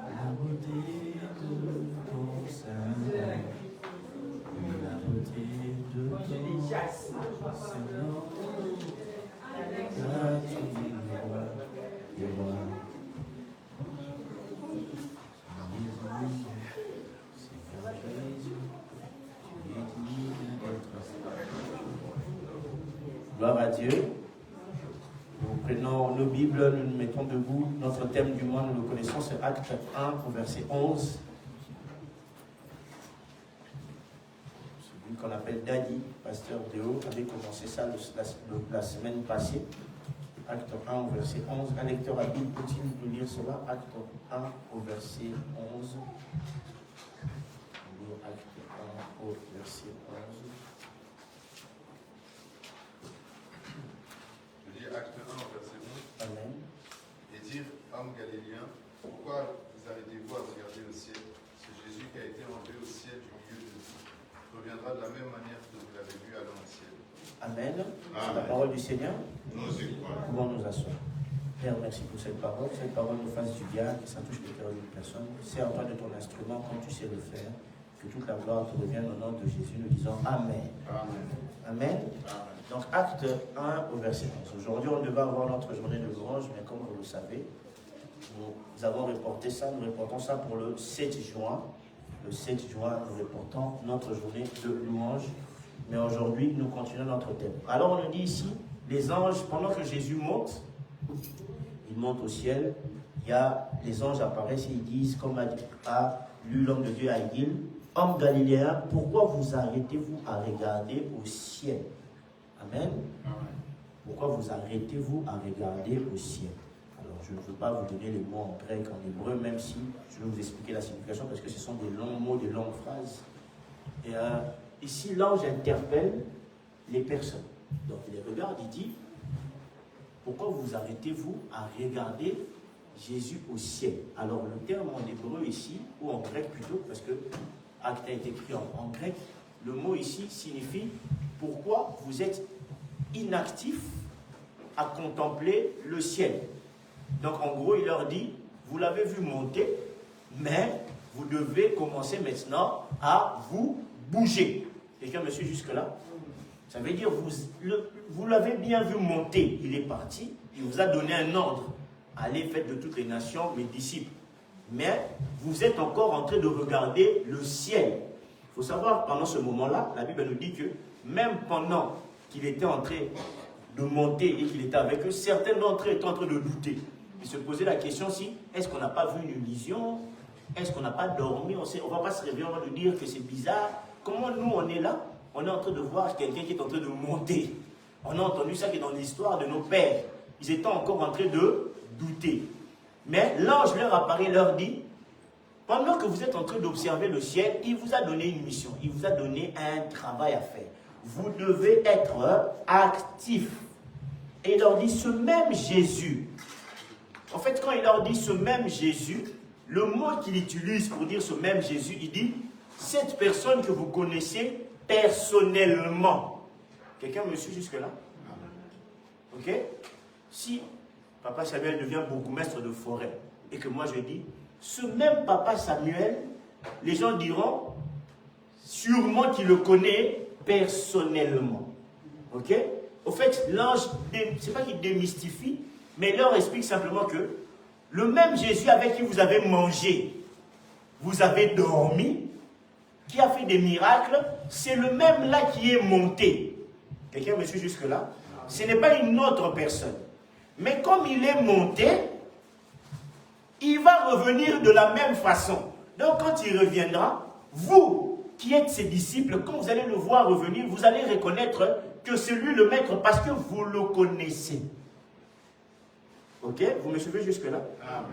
La beauté de ton sein, la beauté de ton Seigneur, car tu es roi, le roi. Gloire à Dieu. Nous prenons nos Bibles, nous nous mettons debout. Notre thème du mois, nous le connaissons, c'est Acte 1 au verset 11. Celui qu'on appelle Dadi, pasteur Théo, avait commencé ça la semaine passée. Acte 1 au verset 11. Un lecteur habile peut-il nous lire cela? Acte 1 au verset 11. Acte 1 au verset 11. Acte 1, verset 11. Amen. Et dire, hommes galiléens, pourquoi vous arrêtez-vous à regarder le ciel? C'est Jésus qui a été enlevé au ciel du milieu de vous reviendra de la même manière que vous l'avez vu aller au ciel. Amen. C'est la parole du Seigneur. Nous y croyons. Pouvons nous asseoir. Père, merci pour cette parole. Cette parole nous fasse du bien, que ça touche le cœur d'une personne. Sers-toi de ton instrument quand tu sais le faire. Que toute la gloire te revienne au nom de Jésus. Nous disons Amen. Amen. Amen. Amen. Donc, acte 1 au verset 11. Aujourd'hui, on devait avoir notre journée de louange, mais comme vous le savez, nous avons reporté ça. Nous reportons ça pour le 7 juin. Le 7 juin, nous reportons notre journée de louange. Mais aujourd'hui, nous continuons notre thème. Alors, on nous dit ici, les anges, pendant que Jésus monte, il monte au ciel, il y a les anges apparaissent et ils disent, comme a lu l'homme de Dieu à Aiguille, homme galiléen, pourquoi vous arrêtez-vous à regarder au ciel? Amen. Pourquoi vous arrêtez-vous à regarder au ciel? Alors, je ne veux pas vous donner les mots en grec, en hébreu, même si je vais vous expliquer la signification, parce que ce sont des longs mots, des longues phrases. Et ici, l'ange interpelle les personnes. Donc, il les regarde, il dit, pourquoi vous arrêtez-vous à regarder Jésus au ciel? Alors, le terme en hébreu ici, ou en grec plutôt, parce que acte a été écrit en grec, le mot ici signifie pourquoi vous êtes inactif à contempler le ciel. Donc en gros, il leur dit, vous l'avez vu monter, mais vous devez commencer maintenant à vous bouger. Quelqu'un me suit jusque-là? Ça veut dire, vous l'avez bien vu monter, il est parti, il vous a donné un ordre. Allez, faites de toutes les nations mes disciples. Mais vous êtes encore en train de regarder le ciel. Il faut savoir, pendant ce moment-là, la Bible nous dit que même pendant qu'il était en train de monter et qu'il était avec eux, certains d'entre eux étaient en train de douter. Ils se posaient la question si, est-ce qu'on n'a pas vu une illusion? Est-ce qu'on n'a pas dormi? On ne va pas se réveiller, on va nous dire que c'est bizarre. Comment nous, on est là? On est en train de voir quelqu'un qui est en train de monter. On a entendu ça qui est dans l'histoire de nos pères. Ils étaient encore en train de douter. Mais l'ange leur apparaît, leur dit, pendant que vous êtes en train d'observer le ciel, il vous a donné une mission, il vous a donné un travail à faire. Vous devez être actif. Et il leur dit, ce même Jésus, en fait, quand il leur dit ce même Jésus, le mot qu'il utilise pour dire ce même Jésus, il dit, cette personne que vous connaissez personnellement. Quelqu'un me suit jusque-là? Ok? Si Papa Samuel devient bourgmestre de Forêt, et que moi je dis, ce même Papa Samuel, les gens diront, sûrement qu'il le connaît personnellement. Ok? Au fait, l'ange, c'est pas qu'il démystifie, mais il leur explique simplement que le même Jésus avec qui vous avez mangé, vous avez dormi, qui a fait des miracles, c'est le même là qui est monté. Quelqu'un me suit jusque-là? Ce n'est pas une autre personne. Mais comme il est monté, il va revenir de la même façon. Donc quand il reviendra, vous qui êtes ses disciples, quand vous allez le voir revenir, vous allez reconnaître que c'est lui le maître parce que vous le connaissez. Ok? Vous me suivez jusque-là?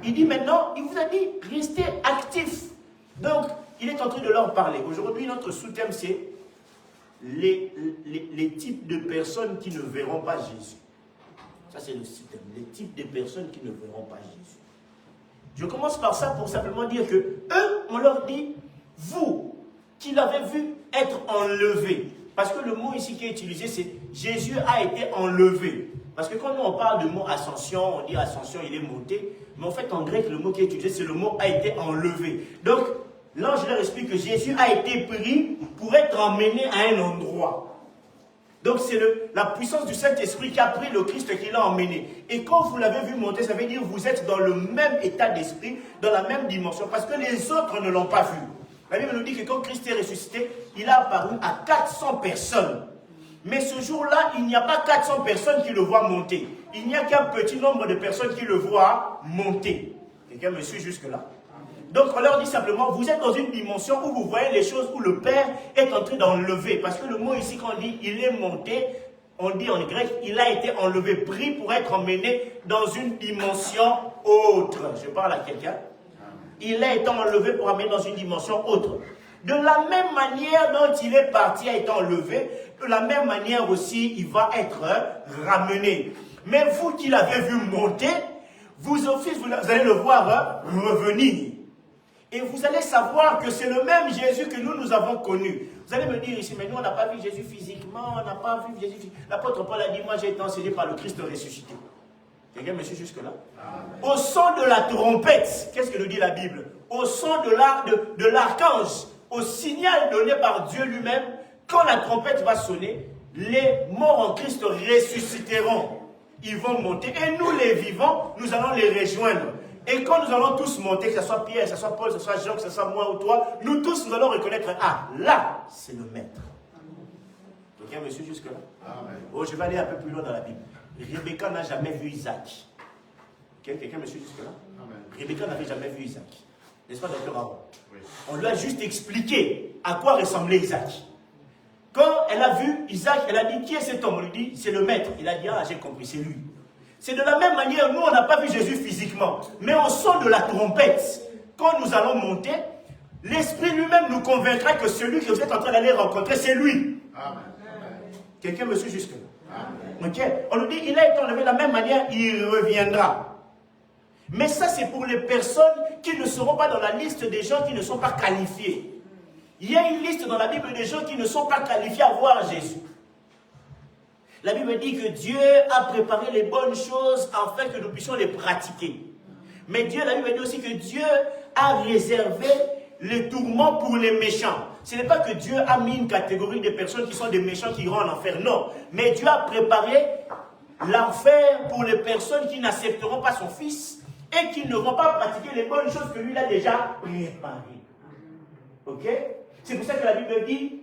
Il dit maintenant, il vous a dit, restez actifs. Donc, il est en train de leur parler. Aujourd'hui, notre sous-thème, c'est les types de personnes qui ne verront pas Jésus. Ça, c'est le sous-thème. Les types de personnes qui ne verront pas Jésus. Je commence par ça pour simplement dire que eux, on leur dit, vous qui l'avez vu être enlevé. Parce que le mot ici qui est utilisé, c'est Jésus a été enlevé. Parce que quand nous on parle du mot ascension, on dit ascension, il est monté. Mais en fait, en grec, le mot qui est utilisé, c'est le mot a été enlevé. Donc, l'ange leur explique que Jésus a été pris pour être emmené à un endroit. Donc, c'est la puissance du Saint-Esprit qui a pris le Christ qui l'a emmené. Et quand vous l'avez vu monter, ça veut dire que vous êtes dans le même état d'esprit, dans la même dimension. Parce que les autres ne l'ont pas vu. La Bible nous dit que quand Christ est ressuscité, il a apparu à 400 personnes. Mais ce jour-là, il n'y a pas 400 personnes qui le voient monter. Il n'y a qu'un petit nombre de personnes qui le voient monter. Quelqu'un me suit jusque-là? Donc on leur dit simplement, vous êtes dans une dimension où vous voyez les choses où le Père est en train d'enlever. Parce que le mot ici, quand on dit il est monté, on dit en grec, il a été enlevé, pris pour être emmené dans une dimension autre. Je parle à quelqu'un. Il a été enlevé pour amener dans une dimension autre. De la même manière dont il est parti, a été enlevé, de la même manière aussi, il va être ramené. Mais vous qui l'avez vu monter, vous allez le voir revenir. Et vous allez savoir que c'est le même Jésus que nous avons connu. Vous allez me dire ici, mais nous on n'a pas vu Jésus physiquement, on n'a pas vu Jésus physiquement. L'apôtre Paul a dit, moi j'ai été enseigné par le Christ ressuscité. Quelqu'un me suit jusque-là? Au son de la trompette, qu'est-ce que nous dit la Bible? Au son de l'archange, au signal donné par Dieu lui-même, quand la trompette va sonner, les morts en Christ ressusciteront. Ils vont monter et nous les vivants, nous allons les rejoindre. Et quand nous allons tous monter, que ce soit Pierre, que ce soit Paul, que ce soit Jean, que ce soit moi ou toi, nous tous nous allons reconnaître, ah, là, c'est le maître. Quelqu'un me suit jusque-là? Oh, je vais aller un peu plus loin dans la Bible. Rebecca n'a jamais vu Isaac. Quelqu'un me suit jusque-là? Rebecca n'avait jamais vu Isaac. N'est-ce pas, docteur Aaron? Oui. On lui a juste expliqué à quoi ressemblait Isaac. Quand elle a vu Isaac, elle a dit, qui est cet homme? On lui dit, c'est le maître. Il a dit, ah, j'ai compris, c'est lui. C'est de la même manière, nous, on n'a pas vu Jésus physiquement. Mais au son de la trompette, quand nous allons monter, l'Esprit lui-même nous convaincra que celui que vous êtes en train d'aller rencontrer, c'est lui. Amen. Quelqu'un me suit jusque-là? Ok. On nous dit, il a été enlevé de la même manière, il reviendra. Mais ça, c'est pour les personnes qui ne seront pas dans la liste des gens qui ne sont pas qualifiés. Il y a une liste dans la Bible des gens qui ne sont pas qualifiés à voir Jésus. La Bible dit que Dieu a préparé les bonnes choses afin que nous puissions les pratiquer. Mais Dieu, la Bible dit aussi que Dieu a réservé les tourments pour les méchants. Ce n'est pas que Dieu a mis une catégorie de personnes qui sont des méchants qui iront en enfer, non. Mais Dieu a préparé l'enfer pour les personnes qui n'accepteront pas son Fils et qui ne vont pas pratiquer les bonnes choses que lui a déjà préparées. Ok? C'est pour ça que la Bible dit,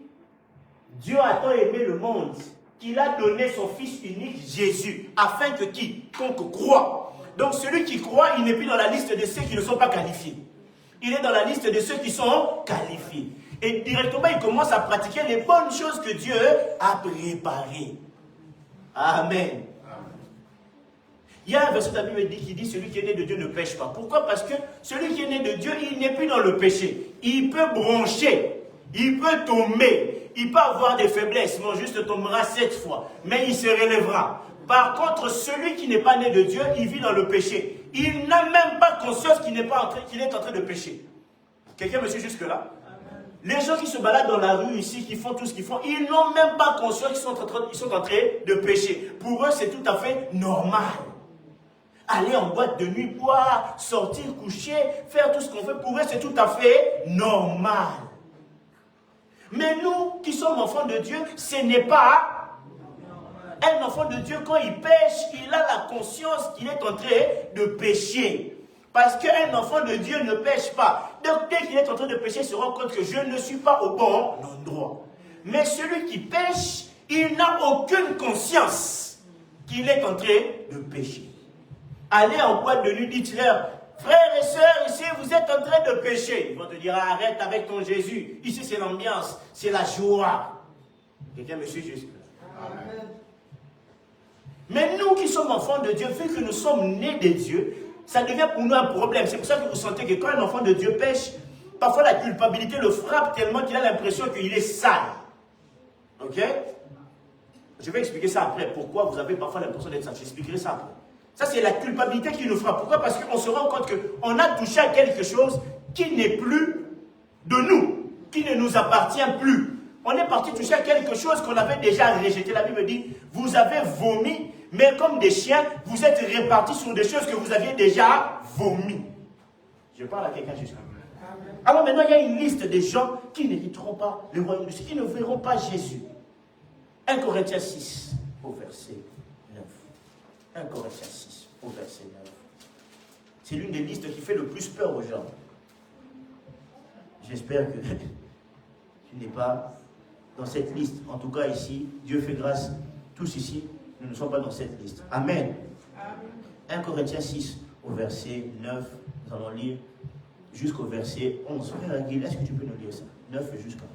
Dieu a tant aimé le monde qu'il a donné son Fils unique, Jésus, afin que quiconque croit. Donc celui qui croit, il n'est plus dans la liste de ceux qui ne sont pas qualifiés. Il est dans la liste de ceux qui sont qualifiés. Et directement, il commence à pratiquer les bonnes choses que Dieu a préparées. Amen. Il y a un verset de la Bible qui dit, celui qui est né de Dieu ne pêche pas. Pourquoi? Parce que celui qui est né de Dieu, il n'est plus dans le péché. Il peut broncher, il peut tomber, il peut avoir des faiblesses, non, juste tombera 7 fois, mais il se relèvera. Par contre, celui qui n'est pas né de Dieu, il vit dans le péché. Il n'a même pas conscience qu'il est en train de pécher. Quelqu'un me suit jusque-là? Les gens qui se baladent dans la rue ici, qui font tout ce qu'ils font, ils n'ont même pas conscience qu'ils sont en train de pécher. Pour eux, c'est tout à fait normal. Aller en boîte de nuit, boire, sortir, coucher, faire tout ce qu'on fait, pour eux, c'est tout à fait normal. Mais nous, qui sommes enfants de Dieu, ce n'est pas un enfant de Dieu. Quand il pêche, il a la conscience qu'il est en train de pécher. Parce qu'un enfant de Dieu ne pêche pas. Donc dès qu'il est en train de pécher, il se rend compte que je ne suis pas au bon endroit. Mais celui qui pêche, il n'a aucune conscience qu'il est en train de pécher. Allez en boîte de nuit, dites-leur, frères et sœurs, ici vous êtes en train de pécher. Ils vont te dire, arrête avec ton Jésus. Ici c'est l'ambiance, c'est la joie. Quelqu'un me suit juste. Amen. Mais nous qui sommes enfants de Dieu, vu que nous sommes nés de Dieu, ça devient pour nous un problème. C'est pour ça que vous sentez que quand un enfant de Dieu pêche, parfois la culpabilité le frappe tellement qu'il a l'impression qu'il est sale. Ok? Je vais expliquer ça après. Pourquoi vous avez parfois l'impression d'être sale. J'expliquerai ça après. Ça, c'est la culpabilité qui nous frappe. Pourquoi? Parce qu'on se rend compte qu'on a touché à quelque chose qui n'est plus de nous, qui ne nous appartient plus. On est parti toucher à quelque chose qu'on avait déjà rejeté. La Bible dit, vous avez vomi Mais comme des chiens, vous êtes répartis sur des choses que vous aviez déjà vomies. Je parle à quelqu'un jusqu'à maintenant. Alors maintenant, il y a une liste de gens qui n'hériteront pas le royaume de Dieu, qui ne verront pas Jésus. 1 Corinthiens 6, au verset 9. 1 Corinthiens 6, au verset 9. C'est l'une des listes qui fait le plus peur aux gens. J'espère que tu n'es pas dans cette liste. En tout cas ici, Dieu fait grâce. Tous ici, nous ne sommes pas dans cette liste. Amen. 1 Corinthiens 6, au verset 9. Nous allons lire jusqu'au verset 11. Frère Aguil, est-ce que tu peux nous lire ça? 9 jusqu'à 11.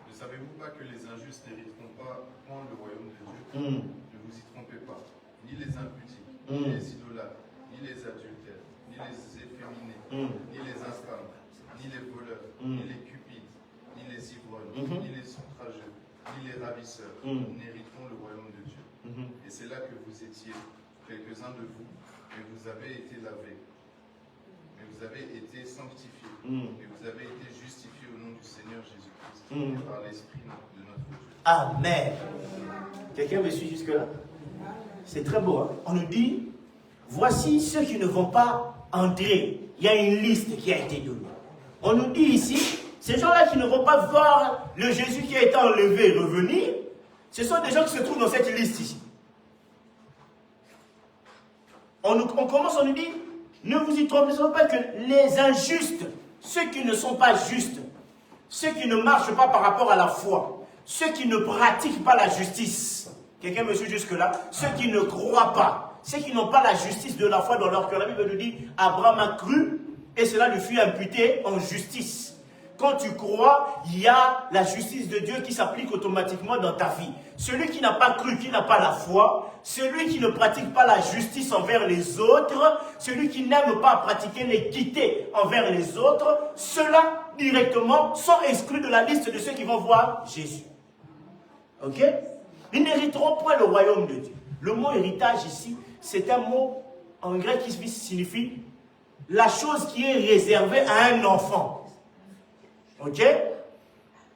Ne savez-vous pas que les injustes n'hériteront pas point le royaume de Dieu? Ne vous y trompez pas. Ni les impudiques, ni les idolâtres, ni les adultères, ni les efféminés, ni les infâmes, ni les voleurs, ni les cupides, ni les ivrognes, ni les outrageux, ni les ravisseurs n'hériteront le royaume de Dieu. Et c'est là que vous étiez, quelques-uns de vous, mais vous avez été lavés, mais vous avez été sanctifiés, et vous avez été justifiés au nom du Seigneur Jésus-Christ, et par l'Esprit de notre Dieu. Amen. Quelqu'un me suit jusque-là? C'est très beau. Hein? On nous dit, voici ceux qui ne vont pas entrer. Il y a une liste qui a été donnée. On nous dit ici, ces gens-là qui ne vont pas voir le Jésus qui a été enlevé revenir, ce sont des gens qui se trouvent dans cette liste ici. On commence, on nous dit, ne vous y trompez pas que les injustes, ceux qui ne sont pas justes, ceux qui ne marchent pas par rapport à la foi, ceux qui ne pratiquent pas la justice, quelqu'un me suit jusque-là, ceux qui ne croient pas, ceux qui n'ont pas la justice de la foi dans leur cœur. La Bible nous dit, Abraham a cru et cela lui fut imputé en justice. Quand tu crois, il y a la justice de Dieu qui s'applique automatiquement dans ta vie. Celui qui n'a pas cru, qui n'a pas la foi, celui qui ne pratique pas la justice envers les autres, celui qui n'aime pas pratiquer l'équité envers les autres, ceux-là, directement, sont exclus de la liste de ceux qui vont voir Jésus. Ok? Ils n'hériteront point le royaume de Dieu. Le mot héritage ici, c'est un mot en grec qui signifie la chose qui est réservée à un enfant. Ok?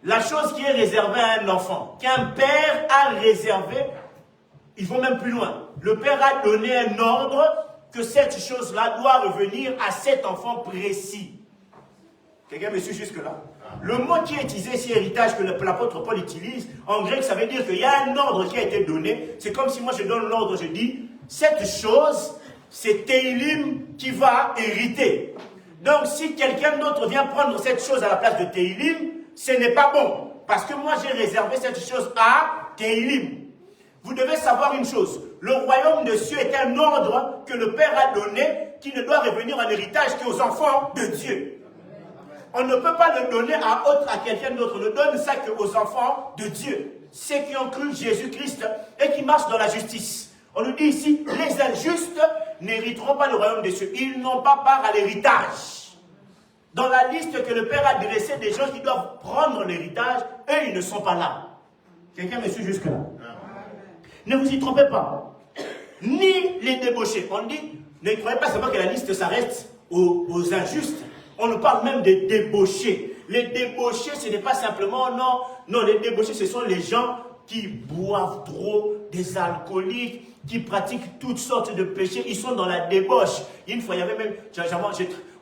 La chose qui est réservée à un enfant, qu'un père a réservé, ils vont même plus loin. Le père a donné un ordre que cette chose-là doit revenir à cet enfant précis. Quelqu'un me suit jusque-là? Le mot qui est utilisé ici, héritage, que l'apôtre Paul utilise, en grec, ça veut dire qu'il y a un ordre qui a été donné. C'est comme si moi je donne l'ordre, je dis, cette chose, c'est Teilim qui va hériter. Donc si quelqu'un d'autre vient prendre cette chose à la place de Teilim, ce n'est pas bon. Parce que moi j'ai réservé cette chose à Teilim. Vous devez savoir une chose. Le royaume de cieux est un ordre que le Père a donné qui ne doit revenir en héritage qu'aux enfants de Dieu. On ne peut pas le donner à quelqu'un d'autre. On ne donne ça qu'aux enfants de Dieu. Ceux qui ont cru Jésus-Christ et qui marchent dans la justice. On nous dit ici, les injustes n'hériteront pas le royaume des cieux. Ils n'ont pas part à l'héritage. Dans la liste que le Père a dressée des gens qui doivent prendre l'héritage, eux, ils ne sont pas là. Quelqu'un me suit jusque-là? Ne vous y trompez pas. Ni les débauchés. On dit, ne croyez pas seulement que la liste s'arrête aux injustes. On nous parle même des débauchés. Les débauchés, ce n'est pas simplement, non, les débauchés, ce sont les gens qui boivent trop, des alcooliques, qui pratiquent toutes sortes de péchés. Ils sont dans la débauche. Une fois, il y avait même,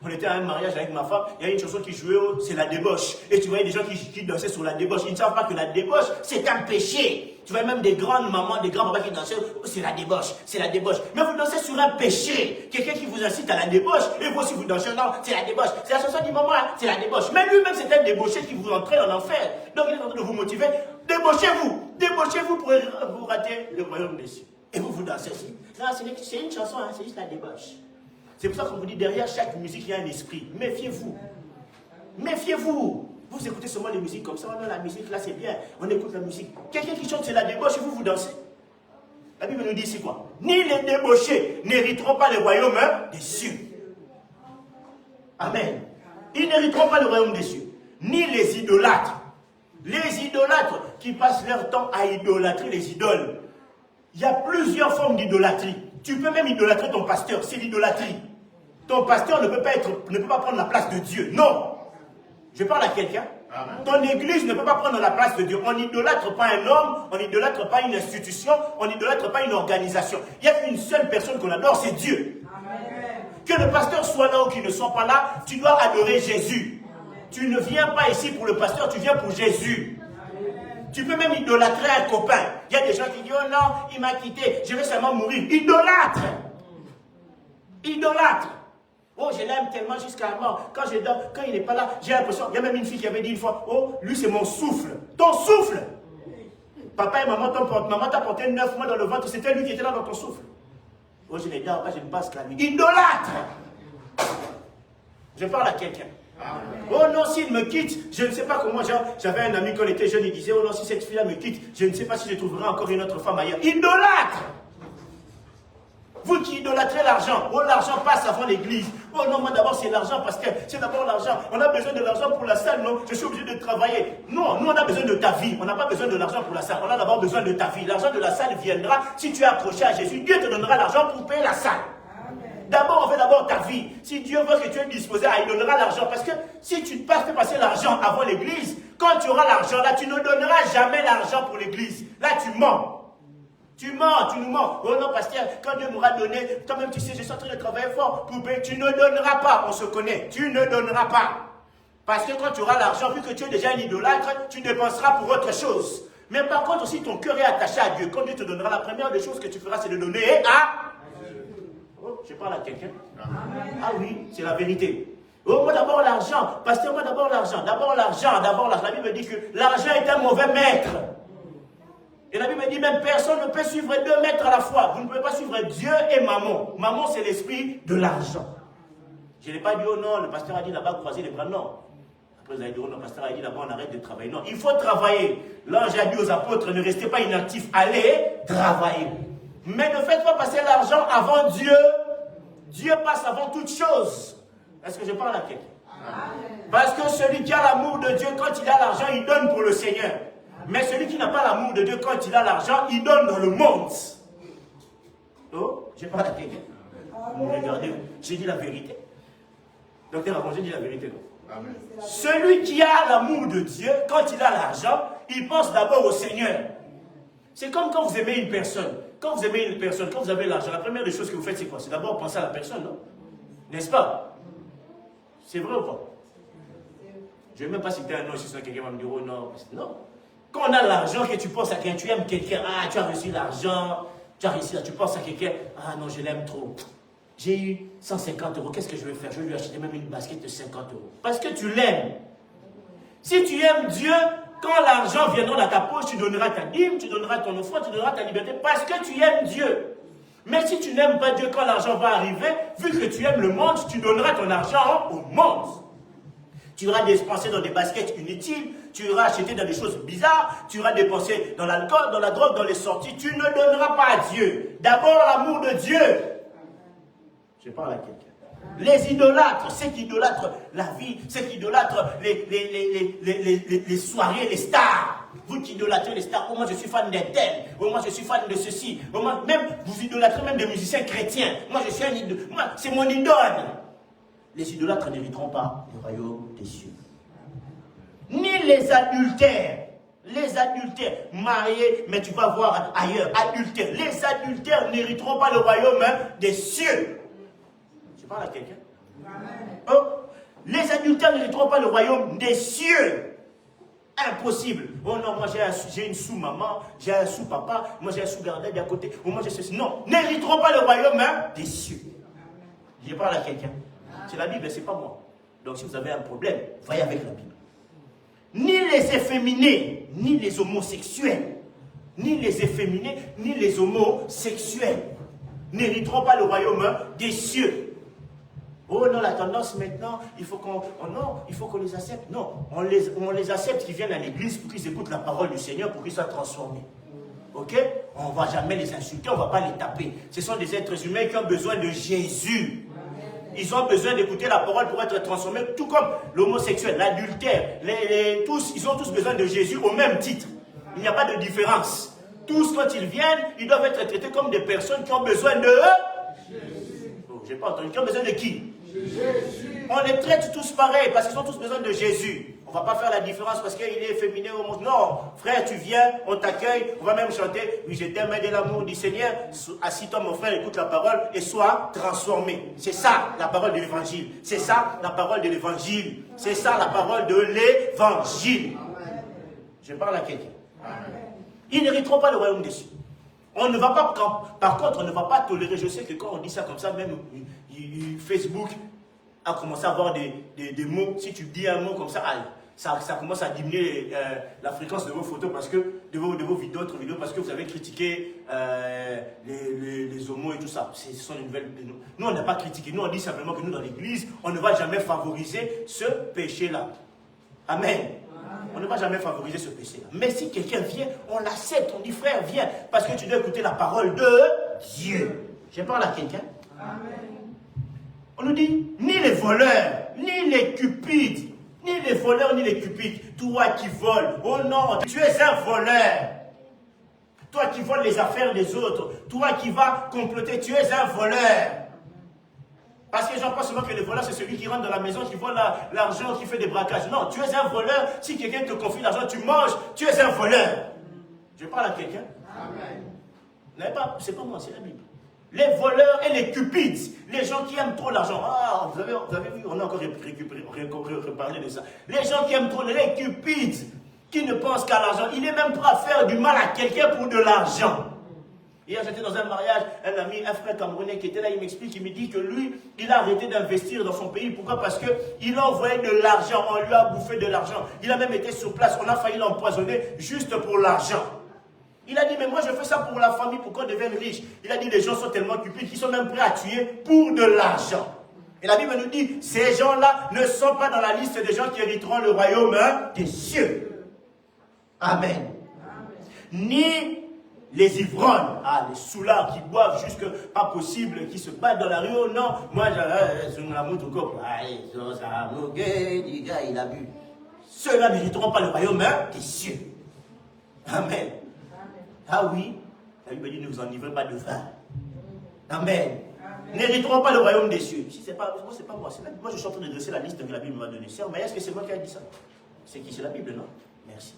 on était à un mariage avec ma femme, il y a une chanson qui jouait, c'est la débauche. Et tu voyais des gens qui dansaient sur la débauche. Ils ne savent pas que la débauche, c'est un péché. Tu vois même des grandes mamans, des grands papas qui dansaient, c'est la débauche, c'est la débauche. Mais vous dansez sur un péché. Quelqu'un qui vous incite à la débauche, et vous aussi vous dansez, non, c'est la débauche. C'est la chanson du maman, c'est la débauche. Mais lui-même, c'est un débauché qui vous entrait en enfer. Donc il est en train de vous motiver. Débauchez-vous pour vous rater le royaume des cieux. Et vous dansez aussi. Non, c'est une chanson, c'est juste la débauche. C'est pour ça qu'on vous dit, derrière chaque musique, il y a un esprit. Méfiez-vous. Méfiez-vous. Vous écoutez seulement les musiques comme ça. Non, la musique, là, c'est bien. On écoute la musique. Quelqu'un qui chante, c'est la débauche et vous dansez. La Bible nous dit ici quoi? Ni les débauchés n'hériteront pas le royaume des cieux. Amen. Ils n'hériteront pas le royaume des cieux. Ni les idolâtres. Les idolâtres qui passent leur temps à idolâtrer les idoles. Il y a plusieurs formes d'idolâtrie. Tu peux même idolâtrer ton pasteur, c'est l'idolâtrie. Ton pasteur ne peut pas prendre la place de Dieu. Non. Je parle à quelqu'un. Ton église ne peut pas prendre la place de Dieu. On n'idolâtre pas un homme, on n'idolâtre pas une institution, on n'idolâtre pas une organisation. Il y a une seule personne qu'on adore, c'est Dieu. Amen. Que le pasteur soit là ou qu'il ne soit pas là, tu dois adorer Jésus. Amen. Tu ne viens pas ici pour le pasteur, tu viens pour Jésus. Amen. Tu peux même idolâtrer un copain. Il y a des gens qui disent, oh non, il m'a quitté, je vais seulement mourir. Idolâtre. Idolâtre. Oh, je l'aime tellement jusqu'à la mort. Quand je dors, quand il n'est pas là, j'ai l'impression. Il y a même une fille qui avait dit une fois, oh, lui c'est mon souffle. Ton souffle. Papa et maman t'a porté 9 mois dans le ventre, c'était lui qui était là dans ton souffle. Oh, je ne dors pas, je ne passe qu'à lui. Idolâtre. Je parle à quelqu'un. Oh non, s'il me quitte, je ne sais pas comment. J'avais un ami quand il était jeune, il disait, oh non, si cette fille-là me quitte, je ne sais pas si je trouverai encore une autre femme ailleurs. Idolâtre. Vous qui idolâtrez l'argent, oh l'argent passe avant l'église. Oh non, moi d'abord c'est l'argent parce que c'est d'abord l'argent. On a besoin de l'argent pour la salle, non? Je suis obligé de travailler. Non, nous on a besoin de ta vie. On n'a pas besoin de l'argent pour la salle. On a d'abord besoin de ta vie. L'argent de la salle viendra si tu es accroché à Jésus. Dieu te donnera l'argent pour payer la salle. D'abord, on fait d'abord ta vie. Si Dieu veut que tu es disposé, il donnera l'argent. Parce que si tu fais passer l'argent avant l'église, quand tu auras l'argent là, tu ne donneras jamais l'argent pour l'église. Là, tu mens. Tu mens, tu nous mens. Oh non, pasteur, quand Dieu m'aura donné, toi-même tu sais, je suis en train de travailler fort pour payer. Tu ne donneras pas, on se connaît. Tu ne donneras pas. Parce que quand tu auras l'argent, vu que tu es déjà un idolâtre, tu dépenseras pour autre chose. Mais par contre, si ton cœur est attaché à Dieu, quand Dieu te donnera, la première des choses que tu feras, c'est de donner à... Oh, je parle à quelqu'un. Ah oui, c'est la vérité. Oh, moi d'abord l'argent. Pasteur, moi d'abord l'argent. D'abord l'argent, d'abord l'argent. La Bible dit que l'argent est un mauvais maître. Et la Bible dit même personne ne peut suivre 2 maîtres à la fois. Vous ne pouvez pas suivre Dieu et maman. Maman, c'est l'esprit de l'argent. Je n'ai pas dit, oh non, le pasteur a dit là-bas, croiser les bras. Non. Après, vous avez dit, oh non, le pasteur a dit là-bas, on arrête de travailler. Non, il faut travailler. L'ange a dit aux apôtres, ne restez pas inactifs, allez travailler. Mais ne faites pas passer l'argent avant Dieu. Dieu passe avant toute chose. Est-ce que je parle à quelqu'un? Parce que celui qui a l'amour de Dieu, quand il a l'argent, il donne pour le Seigneur. Mais celui qui n'a pas l'amour de Dieu, quand il a l'argent, il donne dans le monde. Oh, je parle à quelqu'un. Vous regardez, j'ai dit la vérité. Docteur Ramon, j'ai dit la vérité. Amen. Celui qui a l'amour de Dieu, quand il a l'argent, il pense d'abord au Seigneur. C'est comme quand vous aimez une personne. Quand vous aimez une personne, quand vous avez l'argent, la première des choses que vous faites, c'est quoi? C'est d'abord penser à la personne, non? N'est-ce pas? C'est vrai ou pas? Je ne vais même pas citer un nom, si quelqu'un va me dire, oh non. Non. Quand on a l'argent, que tu penses à quelqu'un, tu aimes quelqu'un, ah, tu as reçu l'argent, tu as réussi là, tu penses à quelqu'un, ah non, je l'aime trop. J'ai eu 150 €, qu'est-ce que je vais faire? Je vais lui acheter même une basket de 50 €. Parce que tu l'aimes. Si tu aimes Dieu, quand l'argent viendra dans ta poche, tu donneras ta dîme, tu donneras ton offrande, tu donneras ta liberté, parce que tu aimes Dieu. Mais si tu n'aimes pas Dieu, quand l'argent va arriver, vu que tu aimes le monde, tu donneras ton argent au monde. Tu auras dépensé dans des baskets inutiles, tu auras acheté dans des choses bizarres, tu auras dépensé dans l'alcool, dans la drogue, dans les sorties. Tu ne donneras pas à Dieu. D'abord l'amour de Dieu. Je parle à quelqu'un. Les idolâtres, ceux qui idolâtrent la vie, ceux qui idolâtrent les soirées, les stars. Vous qui idolâtrez les stars, oh moi je suis fan d'un tel, oh moi je suis fan de ceci, oh moi, même vous idolâtrez même des musiciens chrétiens. Moi je suis un idole, moi c'est mon idole. Les idolâtres n'hériteront pas du royaume des cieux. Ni les adultères. Les adultères, mariés, mais tu vas voir ailleurs, adultères. Les adultères n'hériteront pas le royaume des cieux. Je parle à quelqu'un. Oh, les adultères n'hériteront pas le royaume des cieux. Impossible. Oh non, moi j'ai une sous-maman, j'ai un sous-papa, moi j'ai un sous-gardien d'à côté. Oh, moi j'ai ceci. Non, n'hériteront pas le royaume des cieux. Je parle à quelqu'un. C'est la Bible, c'est pas moi. Donc si vous avez un problème, voyez avec la Bible. Ni les efféminés, ni les homosexuels, ni les efféminés, ni les homosexuels n'hériteront pas le royaume des cieux. Oh non, la tendance maintenant, il faut qu'on les accepte. Non, on les accepte qu'ils viennent à l'église pour qu'ils écoutent la parole du Seigneur, pour qu'ils soient transformés. Ok? On ne va jamais les insulter, on ne va pas les taper. Ce sont des êtres humains qui ont besoin de Jésus. Ils ont besoin d'écouter la parole pour être transformés, tout comme l'homosexuel, l'adultère, ils ont tous besoin de Jésus au même titre. Il n'y a pas de différence. Tous, quand ils viennent, ils doivent être traités comme des personnes qui ont besoin de Jésus. Oh, je n'ai pas entendu. Qui ont besoin de qui? Jésus. On les traite tous pareil parce qu'ils ont tous besoin de Jésus. On ne va pas faire la différence parce qu'il est féminin au monde. Non, frère, tu viens, on t'accueille, on va même chanter. Oui, je t'aime de l'amour du Seigneur. Assis-toi, mon frère, écoute la parole et sois transformé. C'est ça, la parole de l'évangile. C'est ça, la parole de l'évangile. C'est ça, la parole de l'évangile. Je parle à quelqu'un. Ils n'hériteront pas le royaume des cieux. On ne va pas, par contre, on ne va pas tolérer. Je sais que quand on dit ça comme ça, même Facebook a commencé à avoir des mots. Si tu dis un mot comme ça, ça commence à diminuer la fréquence de vos photos, parce que, de vos vidéos, d'autres vidéos, parce que vous avez critiqué les homos et tout ça. Ce sont les nouvelles. Nous, on n'a pas critiqué. Nous, on dit simplement que nous, dans l'église, on ne va jamais favoriser ce péché-là. Amen. On ne va jamais favoriser ce péché-là. Mais si quelqu'un vient, on l'accepte. On dit, frère, viens. Parce que tu dois écouter la parole de Dieu. Je parle à quelqu'un. On nous dit, ni les voleurs, ni les cupides, ni les voleurs, ni les cupides. Toi qui voles, oh non, tu es un voleur. Toi qui voles les affaires des autres. Toi qui vas comploter, tu es un voleur. Parce que les gens pensent souvent que le voleur, c'est celui qui rentre dans la maison, qui vole l'argent, qui fait des braquages. Non, tu es un voleur. Si quelqu'un te confie l'argent, tu manges, tu es un voleur. Je parle à quelqu'un. Amen. C'est pas moi, c'est la Bible. Les voleurs et les cupides, les gens qui aiment trop l'argent. Ah, vous avez vu, on a encore reparlé de ça. Les gens qui aiment trop, les cupides, qui ne pensent qu'à l'argent. Il est même prêt à faire du mal à quelqu'un pour de l'argent. Hier, j'étais dans un mariage, un ami, un frère camerounais qui était là, il m'explique, il me dit que lui, il a arrêté d'investir dans son pays. Pourquoi? Parce qu'il a envoyé de l'argent, on lui a bouffé de l'argent. Il a même été sur place, on a failli l'empoisonner juste pour l'argent. Il a dit, mais moi je fais ça pour la famille, pour qu'on devienne riche. Il a dit, les gens sont tellement cupides qu'ils sont même prêts à tuer pour de l'argent. Et la Bible nous dit, ces gens-là ne sont pas dans la liste des gens qui hériteront le royaume des cieux. Amen. Ni les ivrognes, les soulards qui boivent jusque pas possible, qui se battent dans la rue. Oh non, moi il a bu. Ceux-là n'hériteront pas le royaume des cieux. Amen. Ah oui, la Bible dit, ne vous enivrez pas de vin. Amen. N'hériteront pas le royaume des cieux. Si c'est pas moi, c'est pas moi. Moi, je suis en train de dresser la liste que la Bible m'a donnée. Mais est-ce que c'est moi qui ai dit ça? C'est qui? C'est la Bible, non? Merci.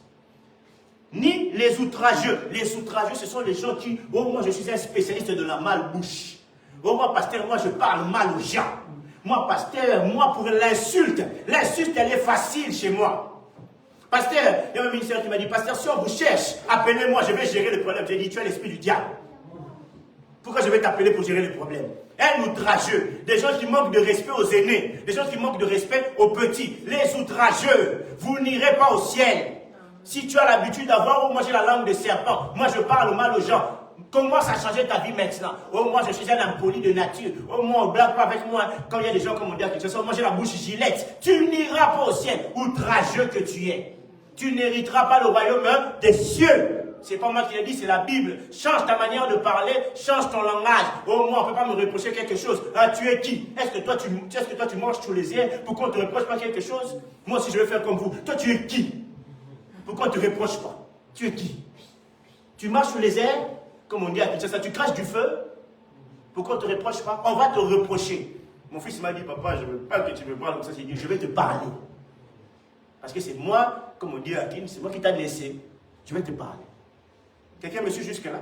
Ni les outrageux. Les outrageux, ce sont les gens qui, oh, moi, je suis un spécialiste de la malbouche. Oh, moi, pasteur, moi, je parle mal aux gens. Moi, pasteur, moi, pour l'insulte, elle est facile chez moi. Pasteur, il y a un ministère qui m'a dit, pasteur, si on vous cherche, appelez-moi, je vais gérer le problème. J'ai dit, tu es l'esprit du diable. Pourquoi je vais t'appeler pour gérer les problèmes? Un outrageux, des gens qui manquent de respect aux aînés, des gens qui manquent de respect aux petits. Les outrageux, vous n'irez pas au ciel. Si tu as l'habitude d'avoir, oh, moi j'ai la langue de serpent, moi je parle mal aux gens. Commence à changer ta vie maintenant. Oh, moi je suis un impoli de nature. Oh, moi on ne blague pas avec moi. Quand il y a des gens comme on dit quelque chose, moi j'ai la bouche gilette. Tu n'iras pas au ciel, outrageux que tu es. Tu n'hériteras pas le royaume des cieux. C'est pas moi qui l'ai dit, c'est la Bible. Change ta manière de parler, change ton langage. Oh, moi, on ne peut pas me reprocher quelque chose. Ah, tu es qui? Est-ce que toi, tu manges tous les airs pour qu'on ne te reproche pas quelque chose? Moi aussi, je vais faire comme vous. Toi, tu es qui? Pourquoi on ne te reproche pas? Tu es qui? Tu marches sous les airs, comme on dit à Kinshasa, tu craches du feu. Pourquoi on ne te reproche pas? On va te reprocher. Mon fils m'a dit, papa, je ne veux pas que tu me parles comme ça. Il dit, je vais te parler. Parce que c'est moi, comme on dit à Kin, c'est moi qui t'ai laissé. Je vais te parler. Quelqu'un me suit jusque-là?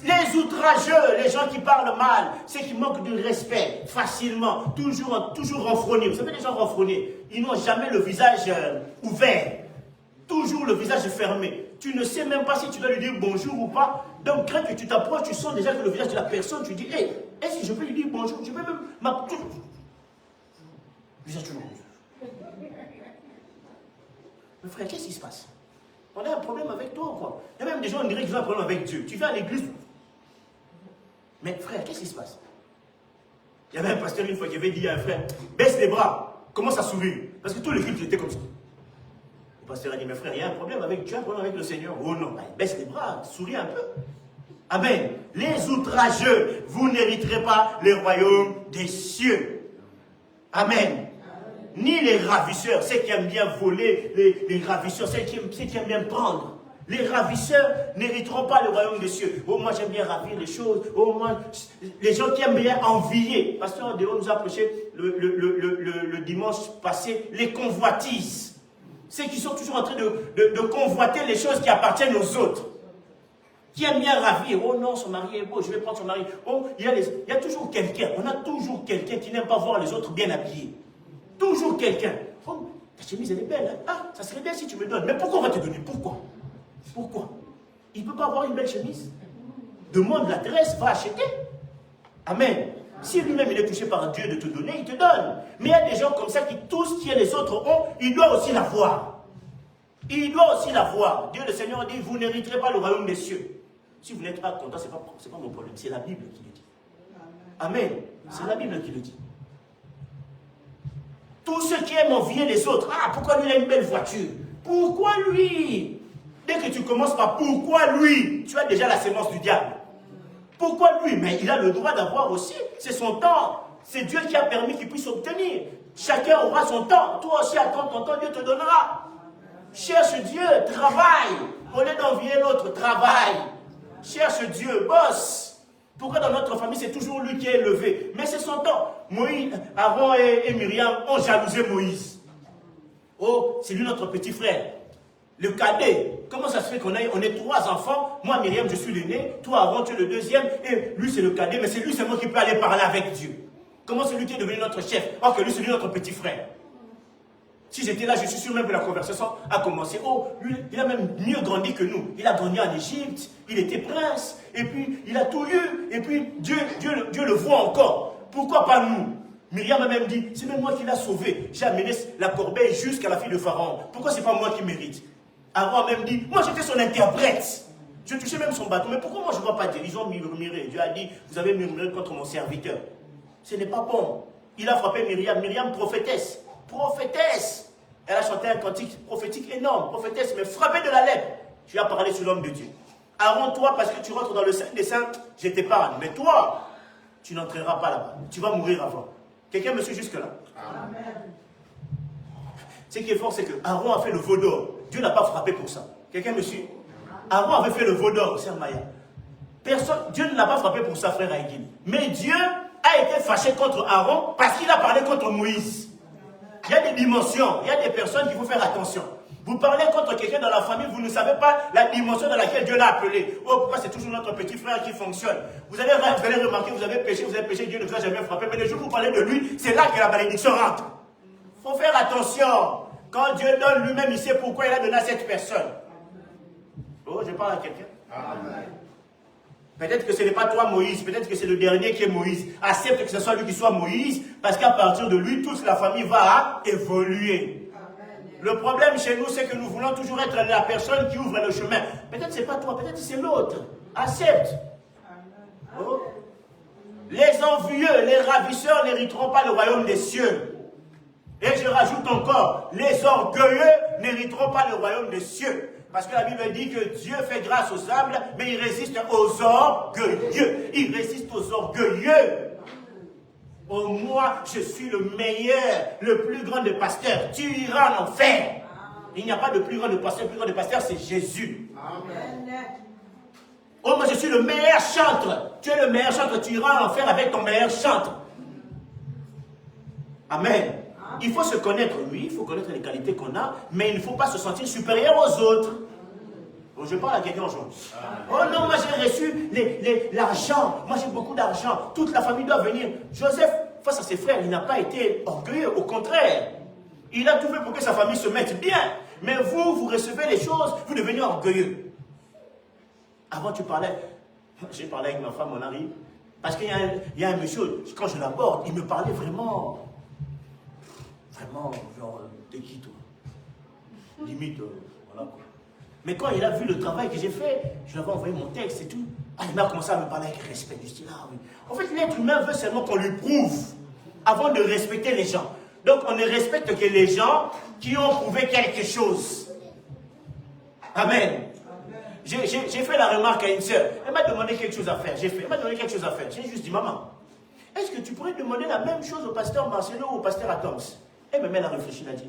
Les outrageux, les gens qui parlent mal, ceux qui manquent de respect facilement, toujours renfrognés. Vous savez, les gens renfrognés, ils n'ont jamais le visage ouvert. Toujours le visage fermé. Tu ne sais même pas si tu dois lui dire bonjour ou pas. Donc, quand tu t'approches, tu sens déjà que le visage de la personne, tu dis, hé, est-ce que je peux lui dire bonjour? Je peux même m'approcher. Visage toujours. Mais frère, qu'est-ce qui se passe? On a un problème avec toi, quoi. Il y a même des gens, on dirait qu'ils ont un problème avec Dieu. Tu viens à l'église. Mais frère, qu'est-ce qui se passe? Il y avait un pasteur une fois qui avait dit à un frère, baisse les bras, commence à sourire. Parce que tout le culte était comme ça. Le pasteur a dit, mais frère, il y a un problème avec Dieu, un problème avec le Seigneur. Oh non, baisse les bras, souris un peu. Amen. Les outrageux, vous n'hériterez pas le royaume des cieux. Amen. Ni les ravisseurs, ceux qui aiment bien voler, les ravisseurs, ceux qui aiment bien prendre. Les ravisseurs n'hériteront pas le royaume des cieux. Oh, moi j'aime bien ravir les choses. Oh, moi, les gens qui aiment bien envier. Pasteur Déo nous a prêché le dimanche passé les convoitises. C'est qu'ils sont toujours en train de convoiter les choses qui appartiennent aux autres. Qui aiment bien ravir. Oh non, son mari est beau, je vais prendre son mari. Oh, il y a toujours quelqu'un. On a toujours quelqu'un qui n'aime pas voir les autres bien habillés. Toujours quelqu'un. Oh, ta chemise, elle est belle. Hein? Ah, ça serait bien si tu me donnes. Mais pourquoi on va te donner? Pourquoi? Pourquoi? Il ne peut pas avoir une belle chemise. Demande l'adresse, va acheter. Amen. Si lui-même il est touché par Dieu de te donner, il te donne. Mais il y a des gens comme ça qui, tout ce que les autres ont, il doit aussi l'avoir. Il doit aussi l'avoir. Dieu le Seigneur dit, vous n'hériterez pas le royaume des cieux. Si vous n'êtes pas content, ce n'est pas mon problème. C'est la Bible qui le dit. Amen. C'est la Bible qui le dit. Tous ceux qui aiment envier les autres. Ah, pourquoi lui il a une belle voiture? Pourquoi lui? Dès que tu commences par pourquoi lui, tu as déjà la sémence du diable. Pourquoi lui? Mais il a le droit d'avoir aussi. C'est son temps. C'est Dieu qui a permis qu'il puisse obtenir. Chacun aura son temps. Toi aussi, attends ton temps, Dieu te donnera. Cherche Dieu, travaille. Au lieu d'envier l'autre, travaille. Cherche Dieu, bosse. Pourquoi dans notre famille, c'est toujours lui qui est élevé? Mais c'est son temps. Moïse, Aaron et Myriam ont jalousé Moïse. Oh, c'est lui notre petit frère. Le cadet. Comment ça se fait qu'on est 3 enfants? Moi, Myriam, je suis l'aîné. Toi, Aaron, tu es le deuxième. Et lui, c'est le cadet. Mais c'est lui seulement qui peut aller parler avec Dieu. Comment c'est lui qui est devenu notre chef? Or que lui, c'est lui notre petit frère. Si j'étais là, je suis sûr même que la conversation a commencé. Oh, lui, il a même mieux grandi que nous. Il a grandi en Égypte. Il était prince. Et puis, il a tout eu. Et puis, Dieu le voit encore. Pourquoi pas nous? Myriam a même dit, c'est même moi qui l'a sauvé. J'ai amené la corbeille jusqu'à la fille de Pharaon. Pourquoi c'est pas moi qui mérite? Aaron a même dit, moi j'étais son interprète. Je touchais même son bâton. Mais pourquoi moi je ne vois pas dire? Ils ont murmuré. Dieu a dit, vous avez murmuré contre mon serviteur. Ce n'est pas bon. Il a frappé Myriam. Myriam, prophétesse. Prophétesse. Elle a chanté un cantique prophétique énorme. Prophétesse, mais frappée de la lèpre. Tu as parlé sur l'homme de Dieu. Aaron, toi, parce que tu rentres dans le sein des saints, je t'épargne. Mais toi, tu n'entreras pas là-bas. Tu vas mourir avant. Quelqu'un me suit jusque-là? Amen. Ce qui est fort, c'est que Aaron a fait le veau d'or. Dieu n'a pas frappé pour ça. Quelqu'un me suit? Aaron avait fait le veau d'or, sœur Maya. Dieu ne l'a pas frappé pour ça, frère Aïgil. Mais Dieu a été fâché contre Aaron parce qu'il a parlé contre Moïse. Il y a des dimensions, il y a des personnes qu'il faut faire attention. Vous parlez contre quelqu'un dans la famille, vous ne savez pas la dimension dans laquelle Dieu l'a appelé. Oh, pourquoi c'est toujours notre petit frère qui fonctionne? Vous allez remarquer, vous avez péché, Dieu ne vous a jamais frappé. Mais le jour où vous parlez de lui, c'est là que la malédiction rentre. Il faut faire attention. Quand Dieu donne lui-même, il sait pourquoi il a donné à cette personne. Oh, je parle à quelqu'un. Peut-être que ce n'est pas toi Moïse, peut-être que c'est le dernier qui est Moïse. Accepte que ce soit lui qui soit Moïse, parce qu'à partir de lui, toute la famille va évoluer. Le problème chez nous, c'est que nous voulons toujours être la personne qui ouvre le chemin. Peut-être que ce n'est pas toi, peut-être que c'est l'autre. Accepte. Oh. Les envieux, les ravisseurs n'hériteront pas le royaume des cieux. Et je rajoute encore, les orgueilleux n'hériteront pas le royaume des cieux. Parce que la Bible dit que Dieu fait grâce aux humbles, mais il résiste aux orgueilleux. Il résiste aux orgueilleux. Oh, moi, je suis le meilleur, le plus grand des pasteurs. Tu iras en enfer. Il n'y a pas de plus grand de pasteur. Le plus grand des pasteurs, c'est Jésus. Amen. Oh, moi, je suis le meilleur chantre. Tu es le meilleur chantre. Tu iras en enfer avec ton meilleur chantre. Amen. Il faut se connaître, oui, il faut connaître les qualités qu'on a, mais il ne faut pas se sentir supérieur aux autres. Bon, je parle à quelqu'un aujourd'hui. Oh non, moi j'ai reçu l'argent, moi j'ai beaucoup d'argent, toute la famille doit venir. Joseph, face à ses frères, il n'a pas été orgueilleux, au contraire. Il a tout fait pour que sa famille se mette bien. Mais vous recevez les choses, vous devenez orgueilleux. Avant tu parlais, j'ai parlé avec ma femme, on arrive, parce qu'il y a un monsieur, quand je l'aborde, il me parlait vraiment, genre, t'es qui toi? Limite, voilà quoi. Mais quand il a vu le travail que j'ai fait, je lui avais envoyé mon texte et tout. Ah, il m'a commencé à me parler avec respect. Je dis, ah oui. En fait, l'être humain veut seulement qu'on lui prouve avant de respecter les gens. Donc, on ne respecte que les gens qui ont prouvé quelque chose. Amen. J'ai fait la remarque à une sœur. Elle m'a demandé quelque chose à faire. Elle m'a donné quelque chose à faire. J'ai juste dit, maman, est-ce que tu pourrais demander la même chose au pasteur Marcelo ou au pasteur Adams? Elle a réfléchi, elle a dit,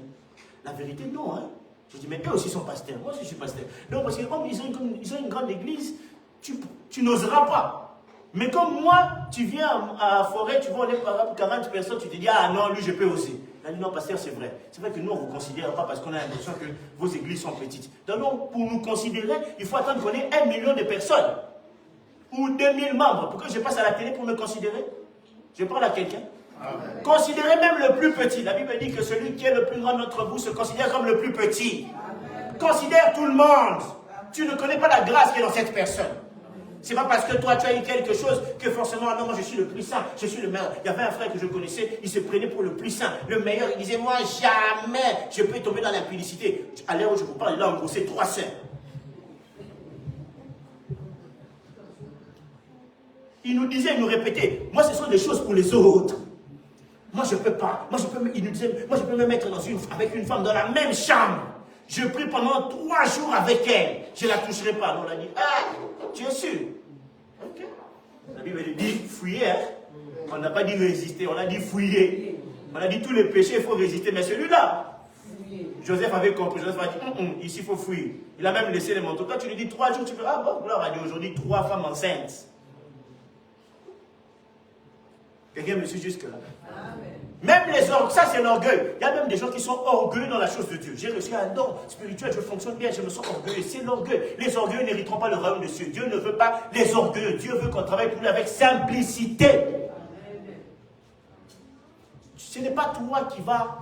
la vérité, non. Hein? Je dis, mais eux aussi sont pasteurs. Moi aussi, je suis pasteur. Donc, parce que comme ils ont une grande église, tu n'oseras pas. Mais comme moi, tu viens à la forêt, tu vois, on est par exemple 40 personnes, tu te dis, ah non, lui, je peux oser. Il a dit non, pasteur, c'est vrai. C'est vrai que nous, on ne vous considère pas parce qu'on a l'impression que vos églises sont petites. Donc, pour nous considérer, il faut attendre qu'on ait 1 million de personnes. Ou 2000 membres. Pour que je passe à la télé pour me considérer. Je parle à quelqu'un. Amen. Considérez même le plus petit. La Bible dit que celui qui est le plus grand d'entre vous se considère comme le plus petit. Amen. Considère tout le monde. Tu ne connais pas la grâce qui est dans cette personne. C'est pas parce que toi tu as eu quelque chose que forcément, non, moi je suis le plus saint, je suis le meilleur. Il y avait un frère que je connaissais, il se prenait pour le plus saint, le meilleur. Il disait, moi jamais je peux tomber dans l'impudicité. À l'heure où je vous parle, il a engrossé 3 saints. Il nous disait, il nous répétait, moi ce sont des choses pour les autres. Moi je peux pas. Il nous disait, moi je peux me mettre avec une femme dans la même chambre. Je prie pendant 3 jours avec elle. Je ne la toucherai pas. On a dit, ah, tu es sûr? Ok. La Bible dit, fouiller. Hein? On n'a pas dit résister, on a dit fouiller. On a dit tous les péchés, il faut résister. Mais celui-là, Joseph avait compris. Joseph a dit, ici il faut fouiller. Il a même laissé les manteaux. Quand tu lui dis 3 jours, tu peux, ah bon, là on a dit aujourd'hui 3 femmes enceintes. Quelqu'un me suit jusque-là? Amen. Même les orgues, ça c'est l'orgueil. Il y a même des gens qui sont orgueilleux dans la chose de Dieu. J'ai reçu un don spirituel, je fonctionne bien, je me sens orgueilleux. C'est l'orgueil. Les orgueilleux n'hériteront pas le royaume de Dieu. Dieu ne veut pas les orgueilleux. Dieu veut qu'on travaille pour lui avec simplicité. Ce n'est pas toi qui vas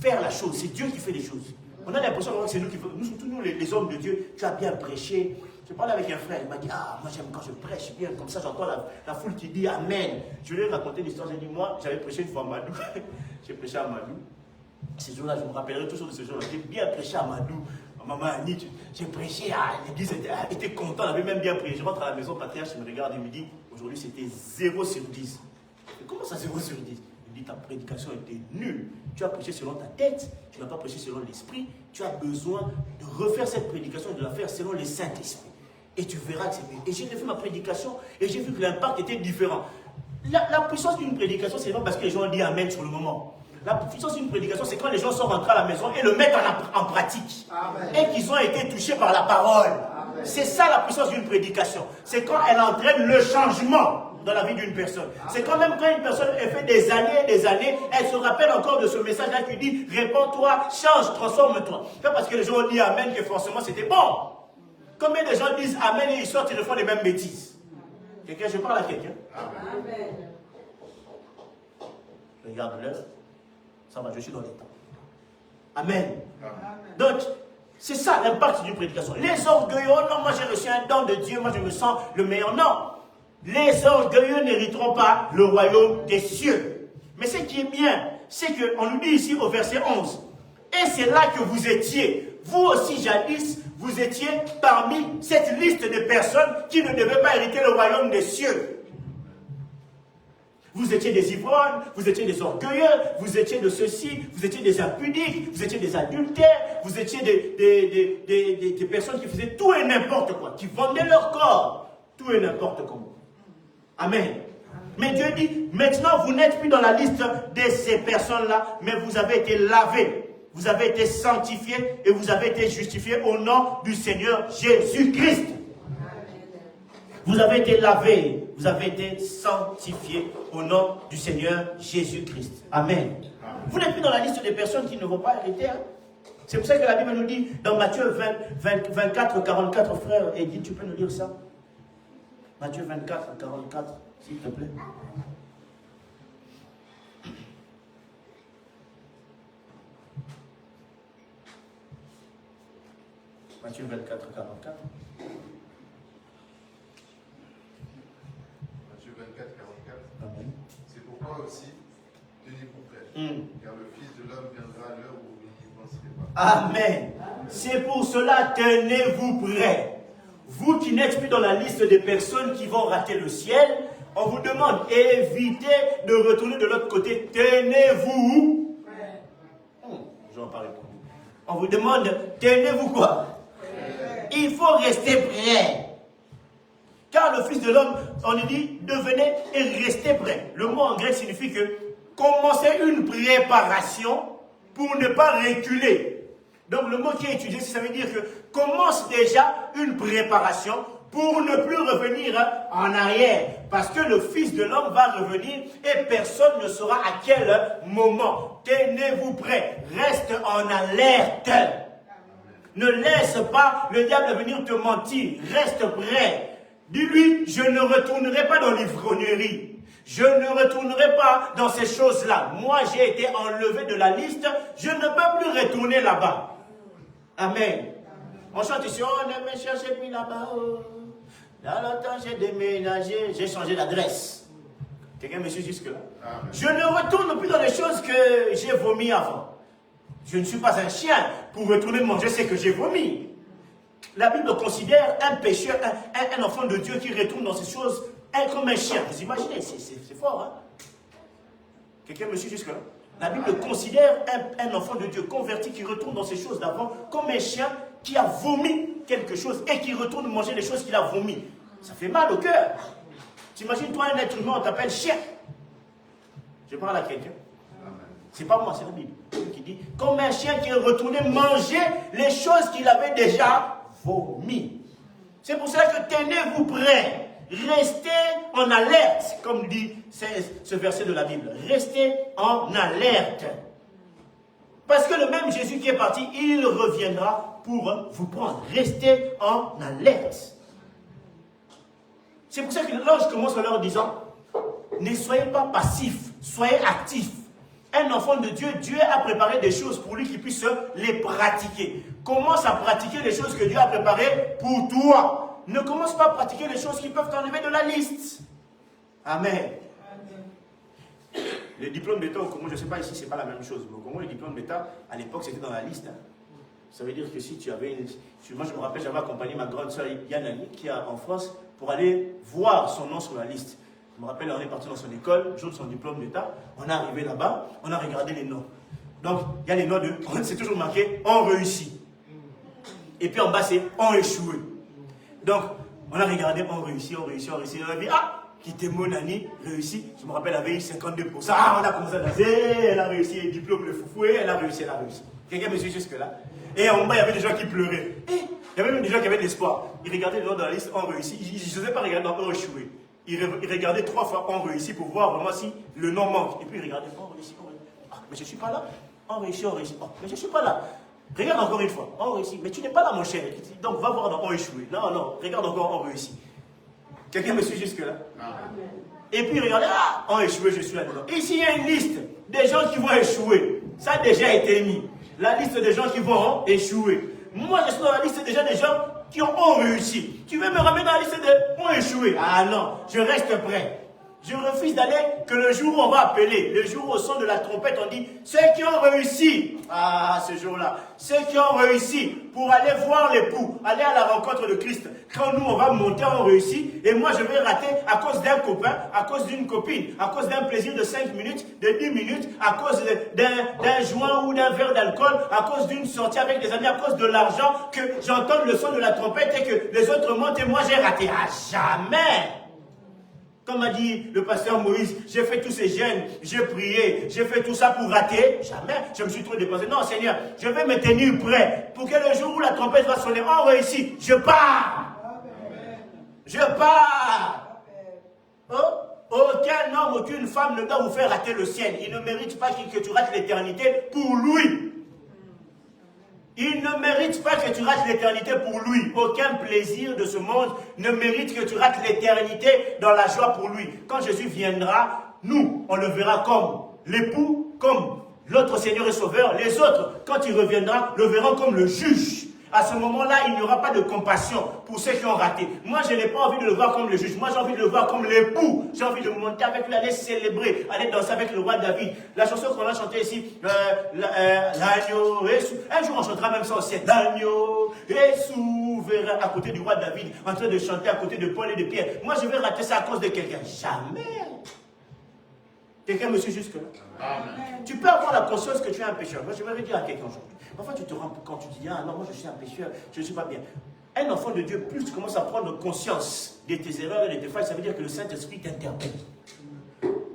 faire la chose, c'est Dieu qui fait les choses. On a l'impression que c'est nous qui faisons. Nous, surtout nous, les hommes de Dieu, tu as bien prêché. Je parlais avec un frère, il m'a dit, ah, moi j'aime quand je prêche bien, comme ça j'entends la foule qui dit Amen. Je lui ai raconté l'histoire, j'ai dit, moi j'avais prêché une fois à Madou, j'ai prêché à Madou. Ce jour-là, je me rappellerai toujours de ce jour-là, j'ai bien prêché à Madou. Maman Annie, j'ai prêché, l'église était contente, elle avait même bien prêché. Je rentre à la maison, patriarche, il me regarde et me dit, aujourd'hui c'était 0 sur 10. Mais comment ça 0 sur 10? Il me dit, ta prédication était nulle. Tu as prêché selon ta tête, tu n'as pas prêché selon l'esprit. Tu as besoin de refaire cette prédication et de la faire selon le Saint-Esprit. Et tu verras que c'est mieux. Et j'ai fait ma prédication et j'ai vu que l'impact était différent. La puissance d'une prédication, c'est pas parce que les gens ont dit Amen sur le moment. La puissance d'une prédication, c'est quand les gens sont rentrés à la maison et le mettent en pratique. Amen. Et qu'ils ont été touchés par la parole. C'est ça la puissance d'une prédication. C'est quand elle entraîne le changement dans la vie d'une personne. C'est quand même quand une personne a fait des années et des années, elle se rappelle encore de ce message-là qui dit réponds-toi, change, transforme-toi. C'est pas parce que les gens ont dit Amen que forcément c'était bon. Combien de gens disent Amen et ils sortent et ils font les mêmes bêtises? Quelqu'un, je parle à quelqu'un. Amen. Regarde l'heure. Ça va, je suis dans les temps. Amen. Amen. Donc, c'est ça l'impact d'une prédication. Les orgueilleux, oh non, moi j'ai reçu un don de Dieu, moi je me sens le meilleur. Non. Les orgueilleux n'hériteront pas le royaume des cieux. Mais ce qui est bien, c'est qu'on nous dit ici au verset 11. Et c'est là que vous étiez. Vous aussi, jadis, vous étiez parmi cette liste de personnes qui ne devaient pas hériter le royaume des cieux. Vous étiez des ivrognes, vous étiez des orgueilleux, vous étiez de ceci, vous étiez des impudiques, vous étiez des adultères, vous étiez des personnes qui faisaient tout et n'importe quoi, qui vendaient leur corps, tout et n'importe comment. Amen. Mais Dieu dit, maintenant vous n'êtes plus dans la liste de ces personnes-là, mais vous avez été lavés. Vous avez été sanctifiés et vous avez été justifiés au nom du Seigneur Jésus-Christ. Vous avez été lavés, vous avez été sanctifiés au nom du Seigneur Jésus-Christ. Amen. Vous n'êtes plus dans la liste des personnes qui ne vont pas hériter. Hein? C'est pour ça que la Bible nous dit dans Matthieu 24, 44, frère Edith, tu peux nous dire ça? Matthieu 24, 44, s'il te plaît. Matthieu 24, 44. Matthieu 24, 44. Amen. C'est pourquoi aussi, tenez-vous prêts, car le Fils de l'homme viendra à l'heure où vous n'y penserez pas. Amen. C'est pour cela, tenez-vous prêts. Vous qui n'êtes plus dans la liste des personnes qui vont rater le ciel, on vous demande, évitez de retourner de l'autre côté. Tenez-vous prêts. Je n'en parle pas. On vous demande, tenez-vous quoi? Il faut rester prêt. Car le Fils de l'homme, on lui dit, devenez et restez prêt. Le mot en grec signifie que commencez une préparation pour ne pas reculer. Donc le mot qui est étudié, ça veut dire que commence déjà une préparation pour ne plus revenir en arrière. Parce que le Fils de l'homme va revenir et personne ne saura à quel moment. Tenez-vous prêts, reste en alerte. Ne laisse pas le diable venir te mentir, reste prêt. Dis-lui, je ne retournerai pas dans l'ivrognerie. Je ne retournerai pas dans ces choses-là. Moi, j'ai été enlevé de la liste. Je ne peux plus retourner là-bas. Amen. On chante ici, on ne me cherche plus là-bas. Oh. Dans longtemps, j'ai déménagé, j'ai changé d'adresse. Quelqu'un me suit jusque-là? Je ne retourne plus dans les choses que j'ai vomi avant. Je ne suis pas un chien pour retourner manger ce que j'ai vomi. La Bible considère un pécheur, un enfant de Dieu qui retourne dans ces choses comme un chien. Vous imaginez, c'est fort. Hein? Quelqu'un me suit jusque-là? La Bible considère un enfant de Dieu converti qui retourne dans ces choses d'avant comme un chien qui a vomi quelque chose et qui retourne manger les choses qu'il a vomi. Ça fait mal au cœur. T'imagines, toi, un être humain, on t'appelle chien. Je parle à quelqu'un. C'est pas moi, c'est la Bible qui dit comme un chien qui est retourné manger les choses qu'il avait déjà vomi. C'est pour ça que tenez-vous prêts. Restez en alerte, comme dit ce verset de la Bible. Restez en alerte. Parce que le même Jésus qui est parti, il reviendra pour vous prendre. Restez en alerte. C'est pour ça que l'ange commence en leur disant, ne soyez pas passifs, soyez actifs. Un enfant de Dieu, Dieu a préparé des choses pour lui qui puisse les pratiquer. Commence à pratiquer les choses que Dieu a préparées pour toi. Ne commence pas à pratiquer les choses qui peuvent t'enlever de la liste. Amen. Le diplôme d'État au Congo, je ne sais pas ici, ce n'est pas la même chose. Mais au Congo, le diplôme d'État, à l'époque, c'était dans la liste. Hein. Ça veut dire que si tu avais une... Moi, je me rappelle, j'avais accompagné ma grande soeur Yanani, qui est en France, pour aller voir son nom sur la liste. Je me rappelle, on est parti dans son école, le jour de son diplôme d'État. On est arrivé là-bas, on a regardé les noms. Donc, il y a les noms de... C'est toujours marqué « on réussit ». Et puis en bas, c'est « on échoué ». Donc, on a regardé, on réussit, on réussit, on réussit. On a dit, ah, qui était mon année, réussi. Je me rappelle, elle avait eu 52%. Ah, on a commencé à danser, elle a réussi, le diplôme, le foufoué, elle a réussi, elle a réussi. Quelqu'un me suit jusque-là. Et en bas, il y avait des gens qui pleuraient. Et il y avait même des gens qui avaient de l'espoir. Ils regardaient le nom dans la liste, on réussit. Ils ne faisaient pas regarder dans on échoué. Ils regardaient 3 fois on réussit pour voir vraiment si le nom manque. Et puis ils regardaient, on réussit, on réussit. Ah, mais je ne suis pas là. On réussit, on réussit. Oh, mais je ne suis pas là. Regarde encore une fois, on réussit. Mais tu n'es pas là, mon cher. Donc va voir dans on échoué. Non, non, regarde encore, on réussit. Quelqu'un me suit jusque-là? Et puis regardez, ah, on échoué, je suis là-dedans. Ici, il y a une liste des gens qui vont échouer. Ça a déjà été mis. La liste des gens qui vont échouer. Moi, je suis dans la liste déjà des gens qui ont réussi. Tu veux me ramener dans la liste des ont échoué? Ah non, je reste prêt. Je refuse d'aller que le jour où on va appeler, le jour au son de la trompette, on dit ceux qui ont réussi, ah ce jour-là, ceux qui ont réussi pour aller voir l'époux, aller à la rencontre de Christ. Quand nous on va monter, on réussit, et moi je vais rater à cause d'un copain, à cause d'une copine, à cause d'un plaisir de 5 minutes, de 10 minutes, à cause d'un joint ou d'un verre d'alcool, à cause d'une sortie avec des amis, à cause de l'argent, que j'entends le son de la trompette et que les autres montent et moi j'ai raté. Ah jamais! Comme a dit le pasteur Moïse, j'ai fait tous ces jeûnes, j'ai prié, j'ai fait tout ça pour rater. Jamais, je me suis trop dépensé. Non, Seigneur, je vais me tenir prêt pour que le jour où la trompette va sonner, on réussit. Je pars. Je pars. Oh, aucun homme, aucune femme ne doit vous faire rater le ciel. Il ne mérite pas que tu rates l'éternité pour lui. Il ne mérite pas que tu rates l'éternité pour lui. Aucun plaisir de ce monde ne mérite que tu rates l'éternité dans la joie pour lui. Quand Jésus viendra, nous, on le verra comme l'époux, comme l'autre Seigneur et Sauveur. Les autres, quand il reviendra, le verront comme le juge. À ce moment-là, il n'y aura pas de compassion pour ceux qui ont raté. Moi, je n'ai pas envie de le voir comme le juge. Moi, j'ai envie de le voir comme l'époux. J'ai envie de monter avec lui, aller célébrer, aller danser avec le roi David. La chanson qu'on a chantée ici, l'agneau est souverain. Un jour, on chantera même ça au ciel. L'agneau est souverain à côté du roi David, en train de chanter à côté de Paul et de Pierre. Moi, je vais rater ça à cause de quelqu'un. Jamais. Quelqu'un me suit jusque-là? Amen. Tu peux avoir la conscience que tu es un pécheur. Moi, je vais dire à quelqu'un aujourd'hui. Parfois, tu te rends compte quand tu dis, ah non, moi, je suis un pécheur, je ne suis pas bien. Un enfant de Dieu, plus tu commences à prendre conscience de tes erreurs et de tes failles, ça veut dire que le Saint-Esprit t'interpelle.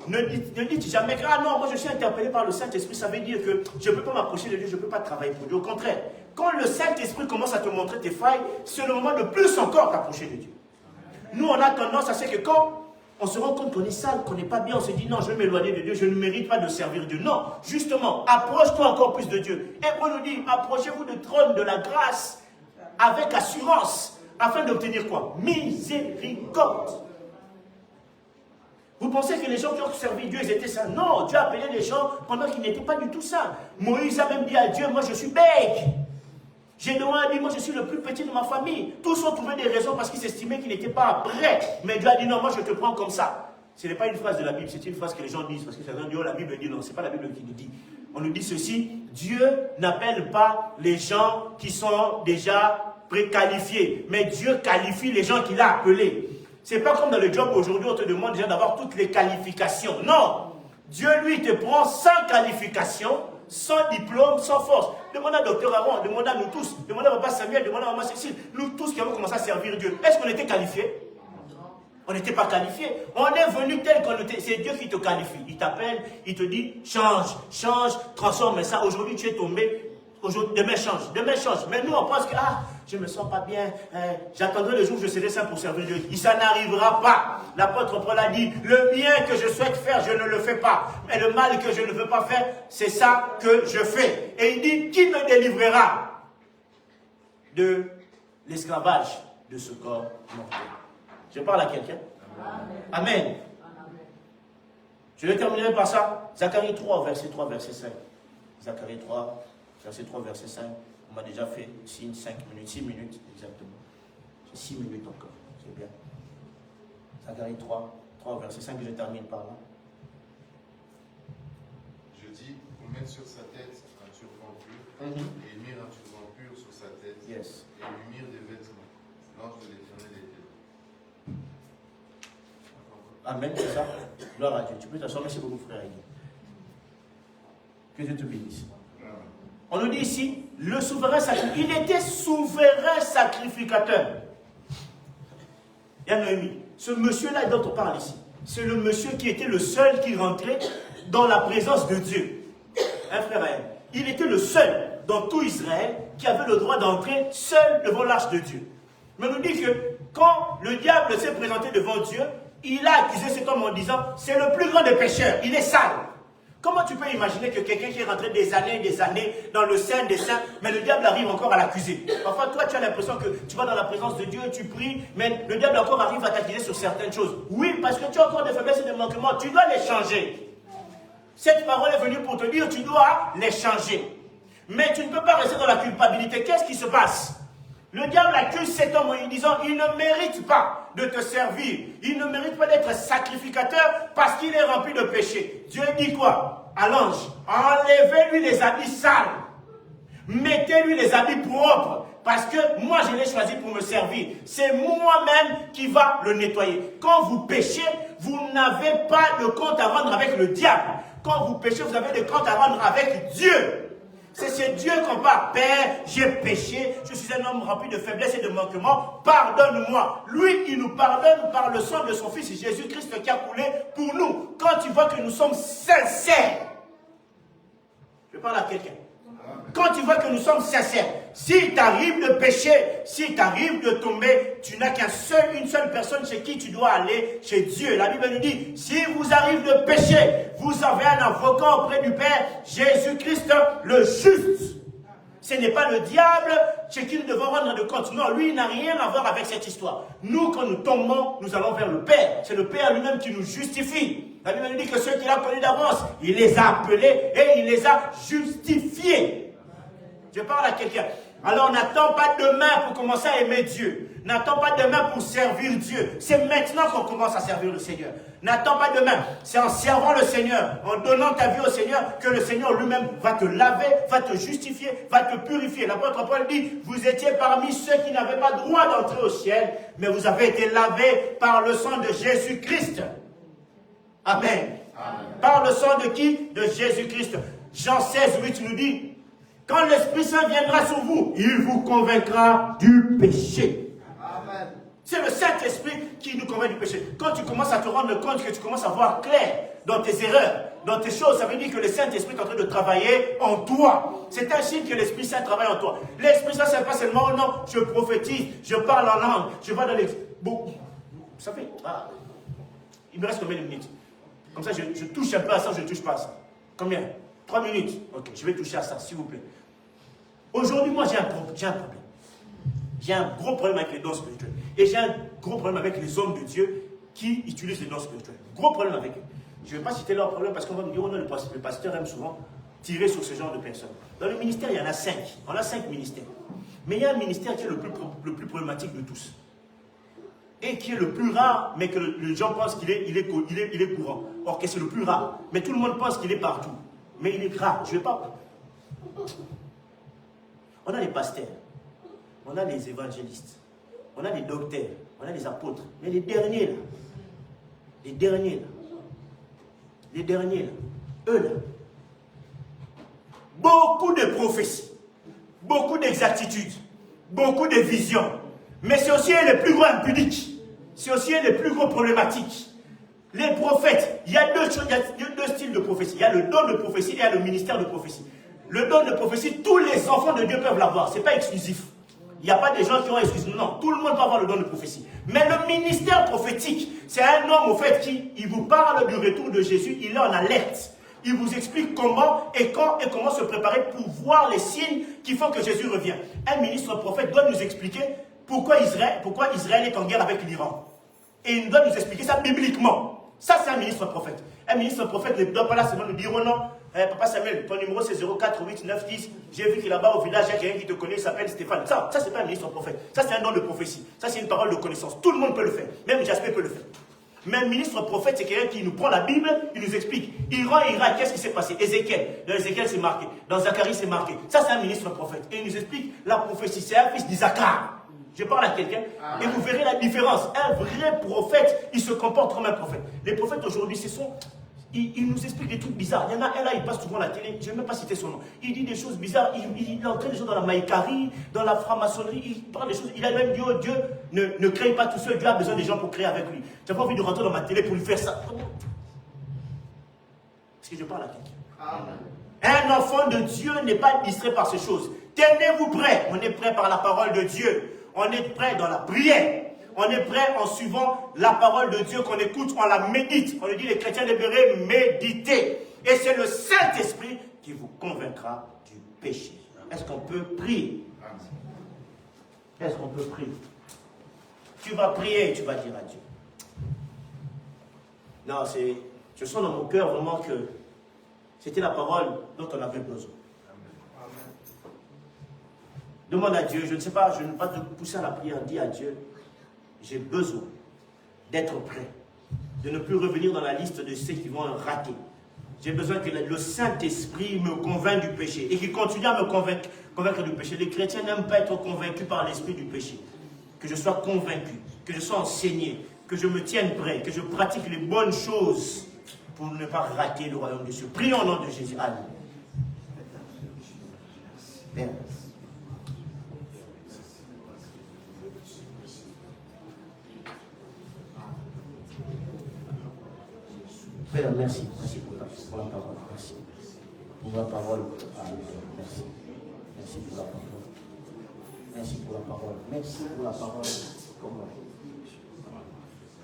Ne dites jamais que, ah non, moi, je suis interpellé par le Saint-Esprit, ça veut dire que je ne peux pas m'approcher de Dieu, je ne peux pas travailler pour Dieu. Au contraire, quand le Saint-Esprit commence à te montrer tes failles, c'est le moment de plus encore t'approcher de Dieu. Nous, on a tendance à ce que quand on se rend compte qu'on est sale, qu'on n'est pas bien, on se dit non, je vais m'éloigner de Dieu, je ne mérite pas de servir Dieu. Non, justement, approche-toi encore plus de Dieu. Hébreu nous dit, approchez-vous du trône de la grâce avec assurance, afin d'obtenir quoi? Miséricorde. Vous pensez que les gens qui ont servi Dieu, ils étaient ça? Non, Dieu a appelé les gens pendant qu'ils n'étaient pas du tout ça. Moïse a même dit à Dieu, moi je suis bègue. Gédéon a dit, moi je suis le plus petit de ma famille. Tous ont trouvé des raisons parce qu'ils s'estimaient qu'ils n'étaient pas prêts. Mais Dieu a dit, non, moi je te prends comme ça. Ce n'est pas une phrase de la Bible, c'est une phrase que les gens disent. Parce que certains disent, oh, la Bible dit, non, ce n'est pas la Bible qui nous dit. On nous dit ceci, Dieu n'appelle pas les gens qui sont déjà préqualifiés. Mais Dieu qualifie les gens qu'il a appelés. Ce n'est pas comme dans le job aujourd'hui, on te demande déjà d'avoir toutes les qualifications. Non, Dieu lui te prend sans qualification, sans diplôme, sans force. Demande à Dr Aaron, demande à nous tous, demande à Papa Samuel, demande à Maman Cécile, nous tous qui avons commencé à servir Dieu. Est-ce qu'on était qualifiés? On n'était pas qualifiés. On est venu tel qu'on était. C'est Dieu qui te qualifie. Il t'appelle, il te dit change, change, transforme ça. Aujourd'hui tu es tombé, demain change. Mais nous on pense que je ne me sens pas bien, j'attendrai le jour où je serai saint pour servir Dieu. Ça n'arrivera pas. L'apôtre Paul a dit, le bien que je souhaite faire, je ne le fais pas. Mais le mal que je ne veux pas faire, c'est ça que je fais. Et il dit, qui me délivrera de l'esclavage de ce corps mortel? Je parle à quelqu'un. Amen. Je vais terminer par ça. Zacharie 3, verset 3, verset 5. Zacharie 3, verset 3, verset 5. On m'a déjà fait signe 5 minutes, 6 minutes exactement. J'ai 6 minutes encore, c'est bien. Zacharie 3, verset 5, je termine par là. Je dis qu'on mette sur sa tête un turban pur, et une mire un turban pur sur sa tête, Yes. et une mire des vêtements. L'ange de l'Éternel est là. Amen, c'est ça. Gloire à Dieu. Tu peux t'asseoir, merci beaucoup, frère. Que Dieu te bénisse. On nous dit ici, le souverain sacrificateur. Il était souverain sacrificateur. Il y a Noémie. Ce monsieur-là dont on parle ici, c'est le monsieur qui était le seul qui rentrait dans la présence de Dieu. Hein, frère? Il était le seul dans tout Israël qui avait le droit d'entrer seul devant l'arche de Dieu. Mais on nous dit que quand le diable s'est présenté devant Dieu, il a accusé cet homme en disant, c'est le plus grand des pécheurs, il est sale. Comment tu peux imaginer que quelqu'un qui est rentré des années dans le sein des saints, mais le diable arrive encore à l'accuser? Parfois, toi, tu as l'impression que tu vas dans la présence de Dieu, tu pries, mais le diable encore arrive à t'accuser sur certaines choses. Oui, parce que tu as encore des faiblesses et des manquements, tu dois les changer. Cette parole est venue pour te dire, tu dois les changer. Mais tu ne peux pas rester dans la culpabilité. Qu'est-ce qui se passe? Le diable accuse cet homme en disant, il ne mérite pas de te servir. Il ne mérite pas d'être sacrificateur parce qu'il est rempli de péché. Dieu dit quoi à l'ange? Enlevez-lui les habits sales. Mettez-lui les habits propres. Parce que moi, je l'ai choisi pour me servir. C'est moi-même qui va le nettoyer. Quand vous péchez, vous n'avez pas de compte à rendre avec le diable. Quand vous péchez, vous avez des comptes à rendre avec Dieu. C'est Dieu qu'on parle. Père, j'ai péché, je suis un homme rempli de faiblesses et de manquements, pardonne-moi. Lui, il nous pardonne par le sang de son Fils Jésus-Christ qui a coulé pour nous. Quand tu vois que nous sommes sincères, je parle à quelqu'un. Quand tu vois que nous sommes sincères, s'il t'arrive de pécher, s'il t'arrive de tomber, tu n'as une seule personne chez qui tu dois aller, chez Dieu. La Bible nous dit, si vous arrive de pécher, vous avez un avocat auprès du Père, Jésus-Christ le juste. Ce n'est pas le diable chez qui nous devons rendre de compte. Non, lui, il n'a rien à voir avec cette histoire. Nous, quand nous tombons, nous allons vers le Père. C'est le Père lui-même qui nous justifie. La Bible nous dit que ceux qu'il a connus d'avance, il les a appelés et il les a justifiés. Je parle à quelqu'un. Alors n'attends pas demain pour commencer à aimer Dieu. N'attends pas demain pour servir Dieu. C'est maintenant qu'on commence à servir le Seigneur. N'attends pas demain. C'est en servant le Seigneur, en donnant ta vie au Seigneur, que le Seigneur lui-même va te laver, va te justifier, va te purifier. L'apôtre Paul dit, vous étiez parmi ceux qui n'avaient pas droit d'entrer au ciel, mais vous avez été lavés par le sang de Jésus-Christ. Amen. Amen. Par le sang de qui? De Jésus-Christ. Jean 16, 8 nous dit, quand l'Esprit Saint viendra sur vous, il vous convaincra du péché. Amen. C'est le Saint-Esprit qui nous convainc du péché. Quand tu commences à te rendre compte que tu commences à voir clair dans tes erreurs, dans tes choses, ça veut dire que le Saint-Esprit est en train de travailler en toi. C'est un signe que l'Esprit Saint travaille en toi. L'Esprit Saint, ce n'est pas seulement, non, je prophétise, je parle en langue, je vais dans les... Bon, savez, il me reste combien de minutes? Comme ça, je touche un peu à ça, je ne touche pas à ça. Combien? 3 minutes. Ok, je vais toucher à ça, s'il vous plaît. Aujourd'hui, moi, j'ai un problème. J'ai un gros problème avec les dons spirituels. Et j'ai un gros problème avec les hommes de Dieu qui utilisent les dons spirituels. Gros problème avec eux. Je ne vais pas citer leur problème parce qu'on va me dire, oh non, le pasteur aime souvent tirer sur ce genre de personnes. Dans le ministère, il y en a 5. On a 5 ministères. Mais il y a un ministère qui est le plus problématique de tous. Et qui est le plus rare, mais que les gens pensent qu'il est courant. Or que c'est le plus rare. Mais tout le monde pense qu'il est partout. Mais il est rare. Je ne vais pas... On a les pasteurs. On a les évangélistes. On a les docteurs. On a les apôtres. Mais les derniers là, eux là, beaucoup de prophéties, beaucoup d'exactitudes, beaucoup de visions, mais c'est aussi les plus gros impudiques, c'est aussi les plus gros problématiques. Les prophètes, il y a deux choses, il y a deux styles de prophétie. Il y a le don de prophétie et il y a le ministère de prophétie. Le don de prophétie, tous les enfants de Dieu peuvent l'avoir, ce n'est pas exclusif. Il n'y a pas des gens qui ont exclusif. Non, tout le monde peut avoir le don de prophétie. Mais le ministère prophétique, c'est un homme au fait qui il vous parle du retour de Jésus, il est en alerte. Il vous explique comment et quand et comment se préparer pour voir les signes qui font que Jésus revient. Un ministre prophète doit nous expliquer pourquoi Israël est en guerre avec l'Iran. Et il doit nous expliquer ça bibliquement. Ça, c'est un ministre prophète. Un ministre prophète ne doit pas là seulement nous dire, oh non, Papa Samuel, ton numéro c'est 0489110. J'ai vu qu'il là-bas au village, il y a quelqu'un qui te connaît, il s'appelle Stéphane. Ça c'est pas un ministre prophète. Ça, c'est un don de prophétie. Ça, c'est une parole de connaissance. Tout le monde peut le faire. Même Jasper peut le faire. Mais un ministre prophète, c'est quelqu'un qui nous prend la Bible, il nous explique. Iran, Irak, qu'est-ce qui s'est passé? Ézéchiel. Dans Ézéchiel, c'est marqué. Dans Zacharie, c'est marqué. Ça, c'est un ministre prophète. Et il nous explique la prophétie. C'est un fils d'Isaacar. Je parle à quelqu'un et vous verrez la différence. Un vrai prophète, il se comporte comme un prophète. Les prophètes aujourd'hui, ils nous expliquent des trucs bizarres. Il y en a un là, il passe souvent à la télé, je ne vais même pas citer son nom. Il dit des choses bizarres, il entraîne les gens dans la maïkarie, dans la franc-maçonnerie, il parle des choses. Il a même dit, oh Dieu, ne crée pas tout seul, Dieu a besoin des gens pour créer avec lui. Je n'ai pas envie de rentrer dans ma télé pour lui faire ça. Est-ce que je parle à quelqu'un? Un enfant de Dieu n'est pas distrait par ces choses. Tenez-vous prêts. On est prêt par la parole de Dieu. On est prêt dans la prière. On est prêt en suivant la parole de Dieu qu'on écoute, on la médite. On lui dit, les chrétiens devraient méditer. Et c'est le Saint-Esprit qui vous convaincra du péché. Est-ce qu'on peut prier? Est-ce qu'on peut prier? Tu vas prier et tu vas dire à Dieu. Non, je sens dans mon cœur vraiment que c'était la parole dont on avait besoin. Demande à Dieu, je ne sais pas, je ne vais pas te pousser à la prière, dis à Dieu, j'ai besoin d'être prêt, de ne plus revenir dans la liste de ceux qui vont rater. J'ai besoin que le Saint-Esprit me convainc du péché et qu'il continue à me convaincre du péché. Les chrétiens n'aiment pas être convaincus par l'esprit du péché. Que je sois convaincu, que je sois enseigné, que je me tienne prêt, que je pratique les bonnes choses pour ne pas rater le royaume de Dieu. Prions au nom de Jésus. Alléluia. Père. Père, merci. Merci pour la parole. Merci pour la parole. Merci. Merci pour la parole. Merci pour la parole. Merci pour la parole.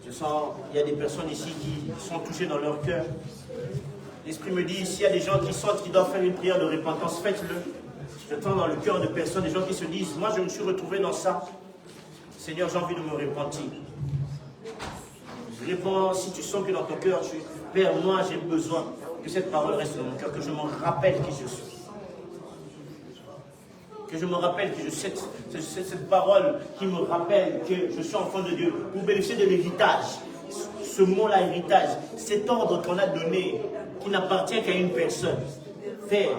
Je sens, il y a des personnes ici qui sont touchées dans leur cœur. L'Esprit me dit, s'il y a des gens qui sentent qu'ils doivent faire une prière de repentance, faites-le. J'entends dans le cœur de personnes, des gens qui se disent, moi je me suis retrouvé dans ça. Seigneur, j'ai envie de me repentir. Réponds, si tu sens que dans ton cœur, Père, moi j'ai besoin que cette parole reste dans mon cœur, que je me rappelle qui je suis. Que je me rappelle que cette parole qui me rappelle que je suis enfant de Dieu, pour bénéficier de l'héritage. Ce mot-là, héritage, cet ordre qu'on a donné, qui n'appartient qu'à une personne. Père,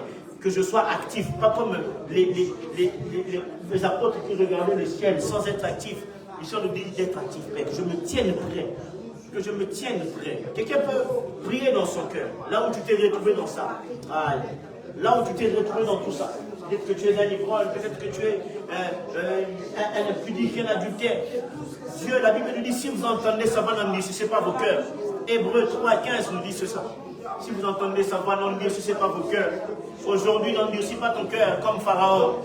que je sois actif, pas comme les apôtres qui regardaient le ciel sans être actifs. Ils sont obligés d'être actifs, Père, que je me tienne prêt. Que je me tienne prêt. Quelqu'un peut prier dans son cœur. Là où tu t'es retrouvé dans ça. Là où tu t'es retrouvé dans tout ça. Peut-être que tu es un ivrogne, peut-être que tu es un impudique, un adultère. Dieu, la Bible nous dit, si vous entendez sa voix, n'endurcissez pas vos cœurs. Hébreux 3:15 nous dit ça. Si vous entendez sa voix, n'endurcissez pas vos cœurs. Aujourd'hui, n'endurcis pas ton cœur comme Pharaon.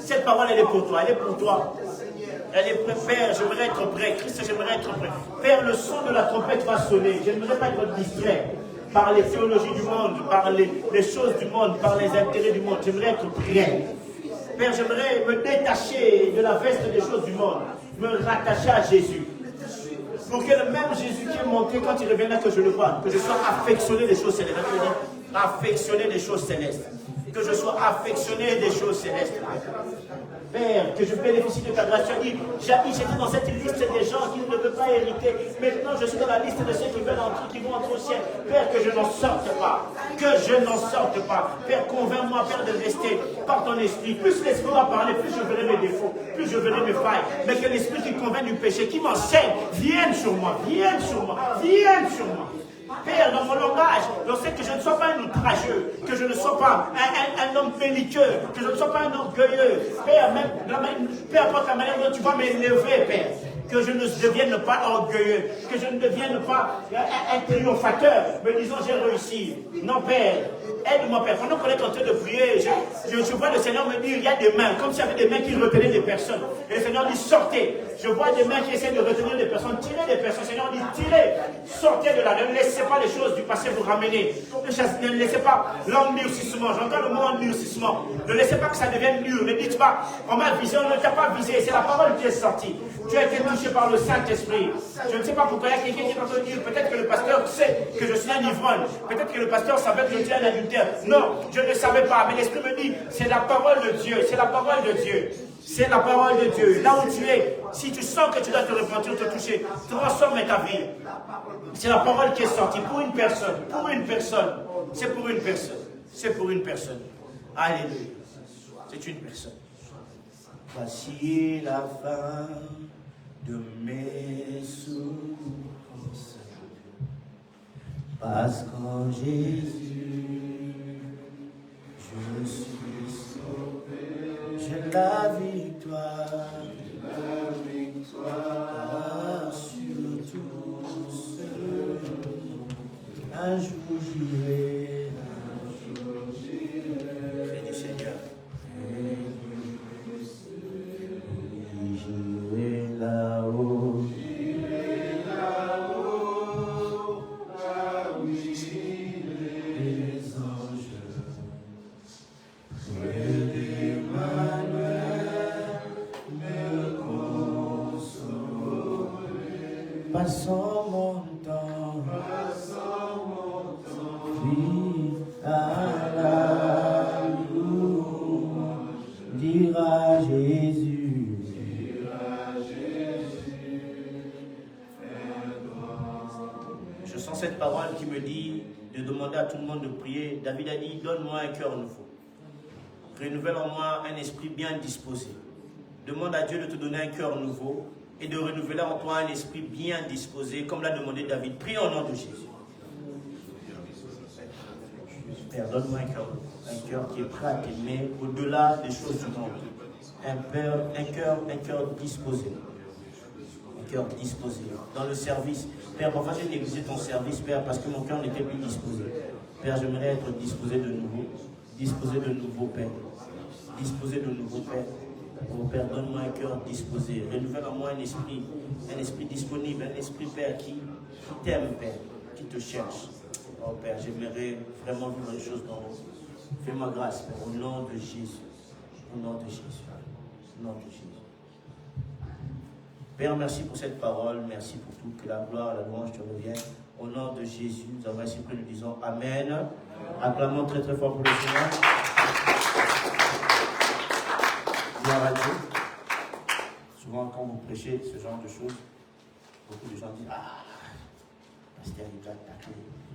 Cette parole, elle est pour toi, elle est pour toi. Elle est prête, Père, j'aimerais être prêt. Christ, j'aimerais être prêt. Père, le son de la trompette va sonner. Je n'aimerais pas être distrait par les théologies du monde, par les choses du monde, par les intérêts du monde. J'aimerais être prêt. Père, j'aimerais me détacher de la veste des choses du monde, me rattacher à Jésus. Pour que le même Jésus qui est monté quand il reviendra, que je le vois, que je sois affectionné des choses célestes. Affectionné des choses célestes. Que je sois affectionné des choses célestes. Père, que je bénéficie de ta grâce. Tu as dit, j'étais dans cette liste des gens qui ne peuvent pas hériter. Maintenant, je suis dans la liste de ceux qui veulent entrer, qui vont entrer au ciel. Père, que je n'en sorte pas. Que je n'en sorte pas. Père, convainc-moi, Père, de rester par ton esprit. Plus l'esprit va parler, plus je verrai mes défauts, plus je verrai mes failles. Mais que l'esprit qui convainc du péché, qui m'enseigne, vienne sur moi, vienne sur moi, vienne sur moi. Père, dans mon langage, je sais que je ne sois pas un outrageux, que je ne sois pas un homme belliqueux, que je ne sois pas un orgueilleux. Père, même, peu importe la manière dont tu vas m'élever, Père, que je ne devienne pas orgueilleux, que je ne devienne pas un triomphateur, me disant j'ai réussi. Non, Père, aide-moi, Père. Pendant qu'on est en train de prier, je vois le Seigneur me dire, il y a des mains, comme s'il y avait des mains qui retenaient des personnes. Et le Seigneur dit, sortez. Je vois des mains qui essaient de retenir des personnes, tirez des personnes. Le Seigneur dit, tirez, sortez de là. Ne laissez pas les choses du passé vous ramener. Ne laissez pas l'emmurcissement. J'entends le mot emmurcissement. Ne laissez pas que ça devienne mûr. Ne dites pas, on m'a visé, on ne t'a pas visé. C'est la parole qui est sortie. Tu as été touché par le Saint-Esprit. Je ne sais pas pourquoi il y a quelqu'un qui est en train de dire, peut-être que le pasteur sait que je suis un ivrogne. Peut-être que le pasteur savait que je suis un adultère. Non, je ne savais pas. Mais l'Esprit me dit, c'est la parole de Dieu. C'est la parole de Dieu. C'est la parole de Dieu. Là où tu es, si tu sens que tu dois te repentir, te toucher, transforme ta vie. C'est la parole qui est sortie pour une personne. Pour une personne. C'est pour une personne. C'est pour une personne. Alléluia. C'est une personne. Voici la fin de mes souffrances. Parce qu'en Jésus, je suis sauvé. J'ai la victoire. Sur tous. Un jour j'irai. Fais du Seigneur. J'irai là-haut. Là où les anges. Près d'Emmanuel me consoler. Passons mon temps. Oui, à la louange. Dira Jésus. Je sens cette parole qui me dit de demander à tout le monde de prier. David a dit, donne-moi un cœur nouveau. Renouvelle en moi un esprit bien disposé. Demande à Dieu de te donner un cœur nouveau et de renouveler en toi un esprit bien disposé, comme l'a demandé David. Prie au nom de Jésus. Père, donne-moi un cœur qui est prêt à t'aimer au-delà des choses du monde. Un cœur disposé. Un cœur disposé. Dans le service, Père, parfois j'ai négligé ton service, Père, parce que mon cœur n'était plus disposé. Père, j'aimerais être disposé de nouveau. Disposé de nouveau, Père. Disposé de nouveau, Père. Oh Père, donne-moi un cœur disposé. Renouvelle en moi un esprit disponible, un esprit, Père, qui t'aime, Père, qui te cherche. Oh Père, j'aimerais vraiment vivre les choses dans vous. Fais-moi grâce, Père, au nom de Jésus. Au nom de Jésus. Au nom de Jésus. Père, merci pour cette parole. Merci pour tout. Que la gloire, la louange te revienne. Au nom de Jésus, nous avons ainsi prié, nous disons Amen. Acclamons très très fort pour le Seigneur. Gloire à Dieu. Souvent, quand vous prêchez ce genre de choses, beaucoup de gens disent, ah, pasteur, il doit attaquer.